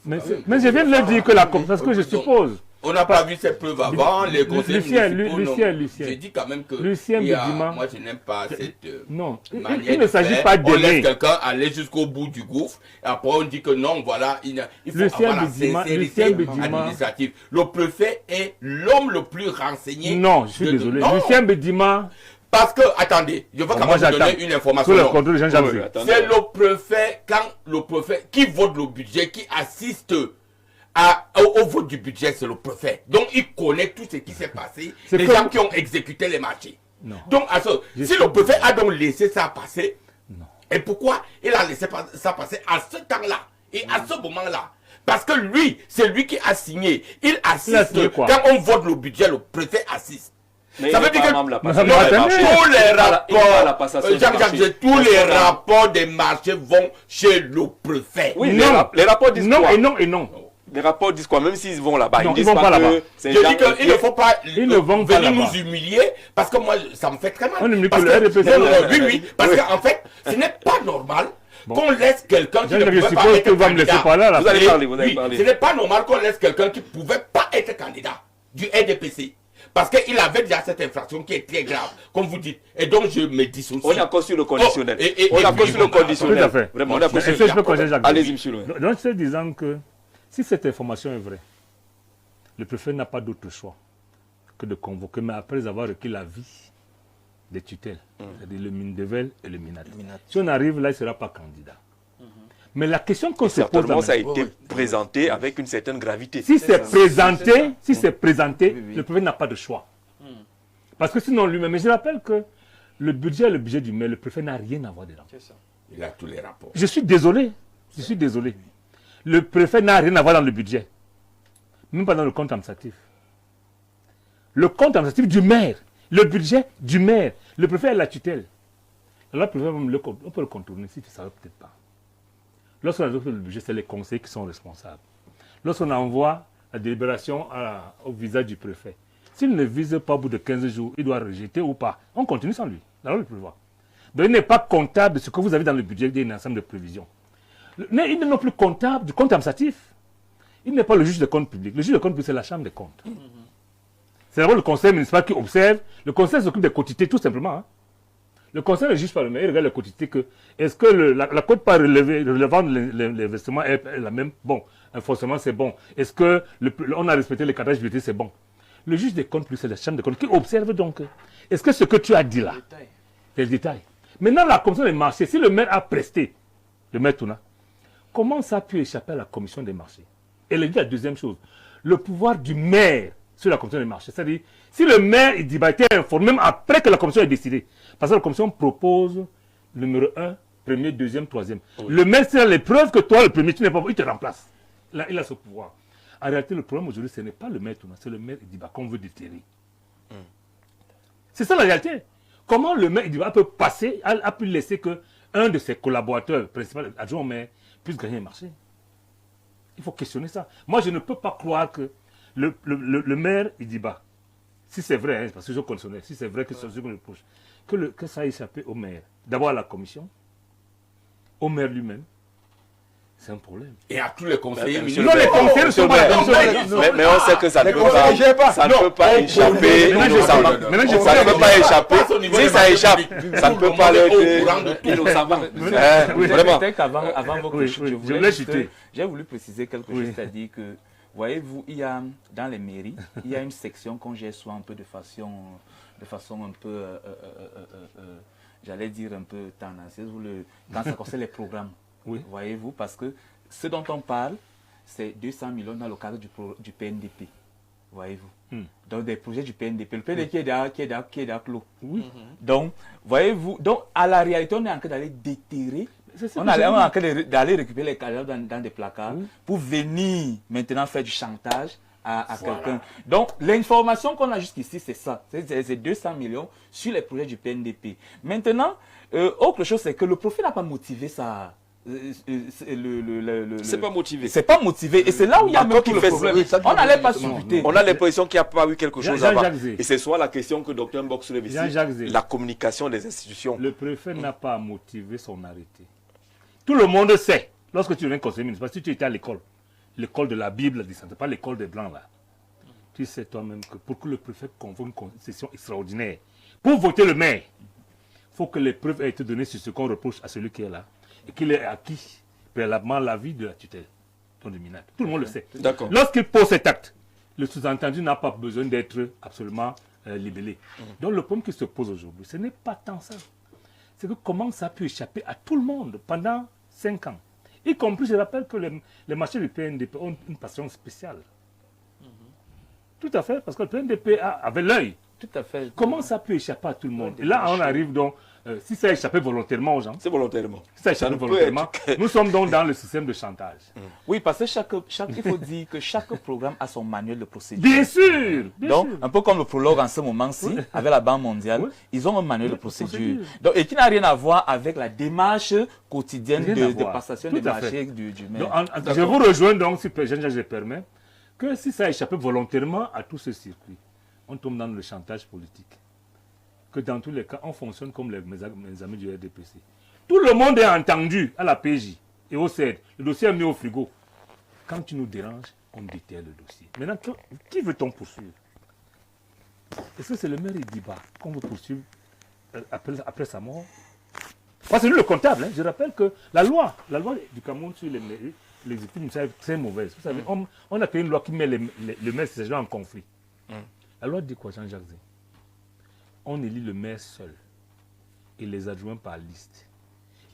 mais je viens de le dire que parce que je suppose. On n'a pas vu ces preuves avant, les conseils Lucien. J'ai dit quand même que Lucien Bédima. Moi, je n'aime pas cette non, manière il ne s'agit pas d'aimer. On laisse quelqu'un aller jusqu'au bout du gouffre. Et après, on dit que non, voilà, il faut avoir la sincérité administrative. Le préfet est l'homme le plus renseigné. Non, je suis désolé. Lucien Bédima. Parce que, attendez, je veux quand même vous donner une information. C'est le préfet, quand le préfet qui vote le budget, qui assiste au vote du budget, c'est le préfet. Donc, il connaît tout ce qui s'est passé, les gens qui ont exécuté les marchés. Non. Donc, si le préfet a donc laissé ça passer, et pourquoi il a laissé ça passer à ce temps-là et à ce moment-là? Parce que lui, c'est lui qui a signé. Il assiste. Quand on vote le budget, le préfet assiste. Mais Ça il veut n'est dire pas que membre de la Mais passation ça des va marchés. tous les Il va à la rapports, passation des Jacques, marchés. tous les Parce qu'on a- rapports des marchés vont chez le préfet. Oui, Non. les rapports disent Non quoi? et non et non. Les rapports disent quoi? Même s'ils vont là-bas, Non, ils disent ils vont pas pas là-bas. que c'est Je un dis qu'il ne faut pas Ils ne vont pas venir là-bas. nous humilier parce que moi, ça me fait très mal. On humilie Parce que que- le RDPC. non, non, oui, oui, parce qu'en fait, ce n'est pas normal qu'on laisse quelqu'un qui ne Je pouvait pas suppose que être vous allez me laisser candidat. parler là. Vous allez Et- parler, vous allez oui, parler. ce n'est pas normal qu'on laisse quelqu'un qui ne pouvait pas être candidat du RDPC. Parce qu'il avait déjà cette infraction qui est très grave, comme vous dites. Et donc, je me dissocie. On est encore sur le conditionnel. Oh, et- On est encore et- sur le conditionnel. Tout à fait. Vraiment, on est encore Est-ce sur que je peux corriger Jacques? Allez-y, monsieur Louis. Donc, c'est disant que si cette information est vraie, le préfet n'a pas d'autre choix que de convoquer, mais après avoir requis l'avis des tutelles, c'est-à-dire le Mindevel et le Minat. Si on arrive là, il ne sera pas candidat. Mais la question qu'on se pose, Certainement, ça a maintenant, été présenté avec une certaine gravité. si c'est présenté, Oui, oui. le préfet n'a pas de choix. Parce que sinon lui-même, mais je rappelle que le budget est le budget du maire, le préfet n'a rien à voir dedans. C'est ça. Il a tous les rapports. Je suis désolé. Je suis désolé. Le préfet n'a rien à voir dans le budget. Même pas dans le compte administratif. Le compte administratif du maire. Le budget du maire. Le préfet a la tutelle. Alors, le préfet, on peut le contourner si tu ne savais peut-être pas. Lorsqu'on adopte le budget, c'est les conseils qui sont responsables. Lorsqu'on envoie la délibération au visage du préfet, s'il ne vise pas au bout de 15 jours, il doit rejeter ou pas. On continue sans lui. La loi le prévoit. Donc, il n'est pas comptable de ce que vous avez dans le budget d'un ensemble de prévisions. Mais il n'est non plus comptable du compte administratif. Il n'est pas le juge des comptes publics. Le juge des comptes publics, c'est la chambre des comptes. C'est d'abord le conseil municipal qui observe. Le conseil s'occupe des quotités, tout simplement. Hein. Le conseil ne juge pas le maire, il regarde les quotités que est-ce que la cote par relevant l'investissement est la même? Bon, forcément c'est bon. Est-ce que on a respecté les cadrages budgétaires, c'est bon? Le juge des comptes publics, c'est la chambre des comptes qui observe donc. Est-ce que ce que tu as dit là, c'est le détail. Maintenant, la commission des marchés, si le maire a presté, le maire Touna, comment ça a pu échapper à la commission des marchés? Et la deuxième chose, le pouvoir du maire sur la commission des marchés. C'est-à-dire, si le maire il dit, bah, était informé, même après que la commission ait décidé, parce que la commission propose le numéro 1, premier, deuxième, troisième. Oui. Le maire, c'est les preuves que toi, le premier, tu n'es pas, il te remplace. Là, il a ce pouvoir. En réalité, le problème aujourd'hui, ce n'est pas le maire Touna, c'est le maire Idiba qu'on veut déterrer. C'est ça la réalité. Comment le maire Idiba peut passer, a pu laisser que un de ses collaborateurs principaux, adjoint au maire, puisse gagner un marché? Il faut questionner ça. Moi, je ne peux pas croire que le maire Idiba, si c'est vrai, hein, parce que je connais, si c'est vrai que c'est ce qu'on reproche, que ça a échappé au maire. D'abord à la commission, au maire lui-même. C'est un problème. Et à tous les conseillers municipaux. Non, les conseillers ne sont pas la commission. Mais on sait que ça ne peut pas échapper. Ça ne peut pas échapper. Si ça échappe, ça ne peut pas l'être innocemment. Vraiment. Avant vos questions, j'ai voulu préciser quelque chose, c'est-à-dire que, voyez-vous, il y a dans les mairies, il y a une section qu'on gère soit un peu de façon un peu, j'allais dire un peu tendancieuse, quand ça concerne les programmes. Oui. Voyez-vous, parce que ce dont on parle, c'est 200 millions dans le cadre du PNDP. Voyez-vous. Donc, des projets du PNDP. Le PNDP qui est déjà clos. Oui. Donc, voyez-vous, donc à la réalité, on est en train d'aller déterrer. On est en train d'aller récupérer les candidats dans des placards pour venir maintenant faire du chantage à quelqu'un. Donc, l'information qu'on a jusqu'ici, c'est ça. C'est 200 millions sur les projets du PNDP. Maintenant, autre chose, c'est que le profil n'a pas motivé ça. C'est pas motivé. C'est pas motivé. Et c'est là où il y a même tout le problème. On n'allait pas subiter. On a l'impression qu'il n'y a pas eu quelque chose avant. Et c'est soit la question que Dr Mbok soulève ici, la communication des institutions. Le préfet n'a pas motivé son arrêté. Tout le monde sait, lorsque tu viens conseiller municipal, si tu étais à l'école de la Bible, pas l'école des Blancs là, tu sais toi-même que pour que le préfet convoque une session extraordinaire, pour voter le maire, il faut que les preuves aient été données sur ce qu'on reproche à celui qui est là. Et qu'il ait acquis préalablement l'avis de la tutelle, ton dominante. Tout le monde le sait. Lorsqu'il pose cet acte, le sous-entendu n'a pas besoin d'être absolument libellé. Donc le problème qui se pose aujourd'hui, ce n'est pas tant ça. C'est que comment ça a pu échapper à tout le monde pendant 5 ans. Y compris, je rappelle que les marchés du PNDP ont une passion spéciale. Tout à fait, parce que le PNDP avait l'œil. Tout à fait. Comment ça a pu échapper à tout le monde? Et là, on arrive donc si ça a échappé volontairement aux gens, C'est volontairement. si ça a échappé ne peut volontairement, être nous sommes donc dans le système de chantage. Oui, parce que il faut dire que chaque programme a son manuel de procédure. Bien sûr, bien Donc, sûr. un peu comme le prologue en ce moment-ci, Oui. avec la Banque mondiale, Oui. ils ont un manuel de Oui, procédure. procédure. Donc, et qui n'a rien à voir avec la démarche quotidienne Rien à de voir. passation Tout des à fait. marchés du maire. Donc, je vous rejoins donc, si je permets, que si ça a échappé volontairement à tout ce circuit, on tombe dans le chantage politique. Que dans tous les cas, on fonctionne comme mes amis du RDPC. Tout le monde est entendu à la PJ et au CED. Le dossier est mis au frigo. Quand tu nous déranges, on déterre le dossier. Maintenant, qui veut-on poursuivre? Est-ce que c'est le maire Idiba qu'on veut poursuivre après sa mort? Moi, c'est lui le comptable. Hein. Je rappelle que la loi du Cameroun sur les mairies, l'exécutif est très mauvaise. Vous savez, on a créé une loi qui met le maire et ses gens en conflit. La loi dit quoi, Jean-Jacques Zé? On élit le maire seul et les adjoints par liste.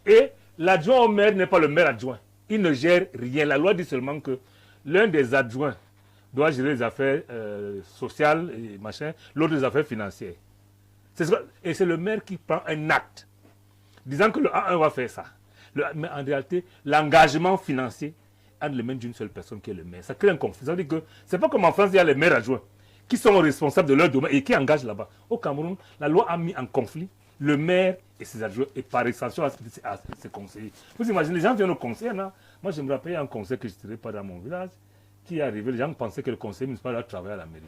Et l'adjoint au maire n'est pas le maire adjoint. Il ne gère rien. La loi dit seulement que l'un des adjoints doit gérer les affaires sociales et machin, l'autre les affaires financières. Et c'est le maire qui prend un acte disant que le A1 va faire ça. Mais en réalité, l'engagement financier entre les mains d'une seule personne qui est le maire. Ça crée un conflit. Ça veut dire que c'est pas comme en France, il y a les maires adjoints qui sont responsables de leur domaine et qui engagent là-bas. Au Cameroun, la loi a mis en conflit le maire et ses adjoints et par extension à ses conseillers. Vous imaginez, les gens viennent au conseil. Moi, je me rappelle un conseil que je ne dirais pas dans mon village qui est arrivé. Les gens pensaient que le conseiller municipal doit travailler à la mairie.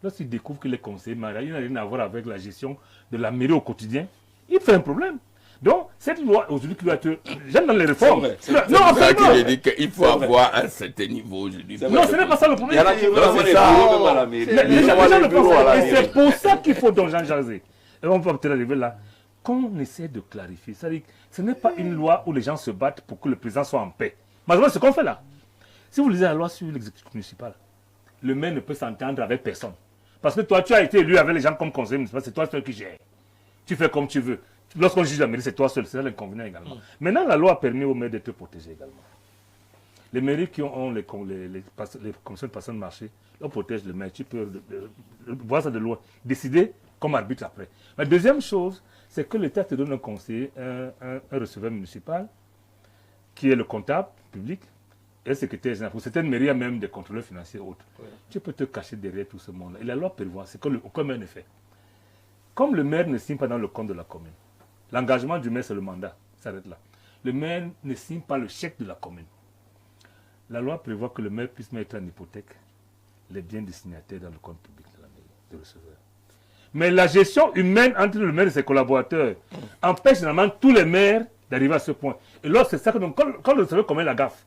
Lorsqu'ils découvrent que les conseillers, il n'a rien à voir avec la gestion de la mairie au quotidien, il fait un problème. Donc, cette loi, aujourd'hui, qui doit être... J'aime dans les réformes. Non, absolument. Il dit qu'il faut avoir un certain niveau aujourd'hui. Non, ce n'est pas ça le problème. Il y en a qui veulent avoir des bureaux même à la mairie. Et c'est pour ça qu'il faut donc Jean Jacques. Et on peut peut-être arriver là. Qu'on essaie de clarifier. C'est-à-dire que ce n'est pas une loi où les gens se battent pour que le président soit en paix. Malheureusement, ce qu'on fait là. Si vous lisez la loi sur l'exécutif municipal, le maire ne peut s'entendre avec personne. Parce que toi, tu as été élu avec les gens comme conseiller municipal, c'est toi seul qui gère. Tu fais comme tu veux. Lorsqu'on juge la mairie, c'est toi seul, c'est ça l'inconvénient également. Maintenant, la loi permet aux maires d'être protégés également. Les mairies qui ont les commissions de passation de marché, on protège le maire. Tu peux voir ça de loin, décider comme arbitre après. La deuxième chose, c'est que l'État te donne un conseiller, un receveur municipal, qui est le comptable public, et le secrétaire général. Pour certaines mairies, il y a même des contrôleurs financiers et autres. Ouais. Tu peux te cacher derrière tout ce monde. Et la loi prévoit, c'est comme un effet. Comme le maire ne signe pas dans le compte de la commune, l'engagement du maire, c'est le mandat. Ça s'arrête là. Le maire ne signe pas le chèque de la commune. La loi prévoit que le maire puisse mettre en hypothèque les biens des signataires dans le compte public de la mairie, de receveur. Mais la gestion humaine entre le maire et ses collaborateurs empêche généralement tous les maires d'arriver à ce point. Et là, c'est ça que donc, quand le receveur commet la gaffe,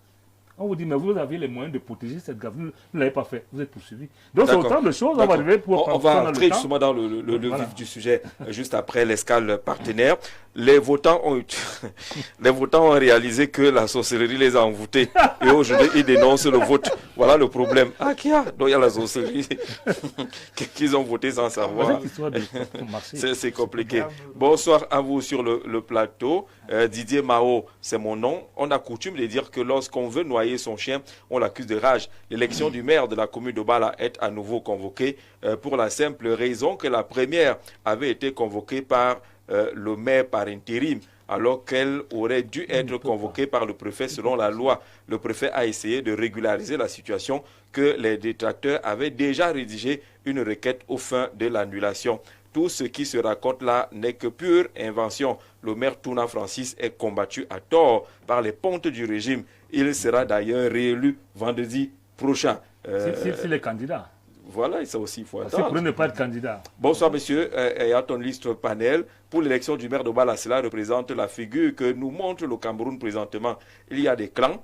on vous dit, mais vous avez les moyens de protéger cette gaffe. Vous ne l'avez pas fait. Vous êtes poursuivi. Donc, c'est autant de choses. On va arriver pour... On va entrer justement dans le vif du sujet juste après l'escale partenaire. Les votants ont réalisé que la sorcellerie les a envoûtés. Et aujourd'hui, ils dénoncent le vote. Voilà le problème. Ah, qui a? Donc, il y a la sorcellerie qu'ils ont voté sans savoir. C'est compliqué. Bonsoir à vous sur le plateau. Didier Mao, c'est mon nom. On a coutume de dire que lorsqu'on veut noyer son chien, on l'accuse de rage. L'élection du maire de la commune de Bala est à nouveau convoquée pour la simple raison que la première avait été convoquée par le maire par intérim, alors qu'elle aurait dû être convoquée par le préfet selon la loi. Le préfet a essayé de régulariser la situation que les détracteurs avaient déjà rédigé une requête aux fins de l'annulation. Tout ce qui se raconte là n'est que pure invention. Le maire Touna Francis est combattu à tort par les pontes du régime. Il sera d'ailleurs réélu vendredi prochain. C'est les candidats. Voilà, et ça aussi, il faut attendre. C'est pour ne pas être candidat. Bonsoir, monsieur. Et à ton liste panel, pour l'élection du maire de Bala, cela représente la figure que nous montre le Cameroun présentement. Il y a des clans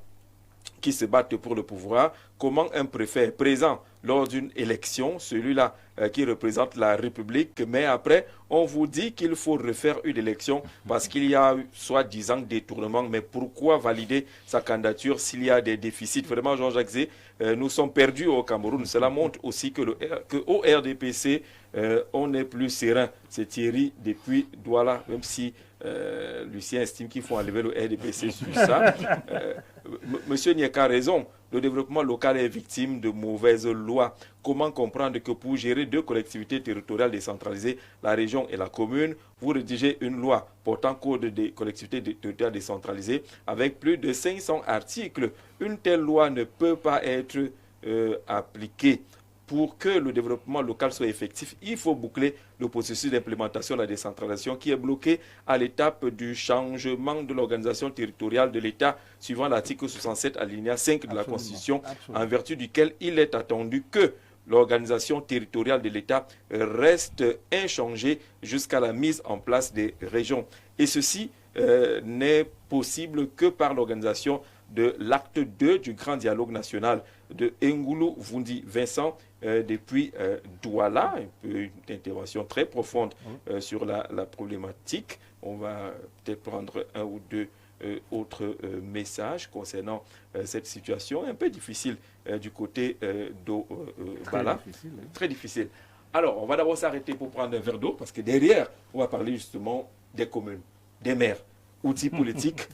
qui se battent pour le pouvoir. Comment un préfet présent lors d'une élection, celui-là qui représente la République, mais après, on vous dit qu'il faut refaire une élection parce qu'il y a soi-disant détournement. Mais pourquoi valider sa candidature s'il y a des déficits? Vraiment, Jean-Jacques Zé, nous sommes perdus au Cameroun. Cela montre aussi que au RDPC, on n'est plus serein. C'est Thierry depuis Douala, même si Lucien estime qu'il faut enlever le RDPC sur ça. Monsieur Nieka a raison. Le développement local est victime de mauvaises lois. Comment comprendre que pour gérer 2 collectivités territoriales décentralisées, la région et la commune, vous rédigez une loi portant code des collectivités territoriales décentralisées avec plus de 500 articles. Une telle loi ne peut pas être appliquée. Pour que le développement local soit effectif, il faut boucler le processus d'implémentation de la décentralisation qui est bloqué à l'étape du changement de l'organisation territoriale de l'État suivant l'article 67 alinéa 5 de la Constitution, en vertu duquel il est attendu que l'organisation territoriale de l'État reste inchangée jusqu'à la mise en place des régions. Et ceci n'est possible que par l'organisation de l'acte 2 du grand dialogue national de Ngoulou Vundi Vincent depuis Douala, une intervention très profonde sur la problématique. On va peut-être prendre un ou deux autres messages concernant cette situation un peu difficile du côté d'Obala. Très difficile. Alors, on va d'abord s'arrêter pour prendre un verre d'eau parce que derrière, on va parler justement des communes, des maires, outils politiques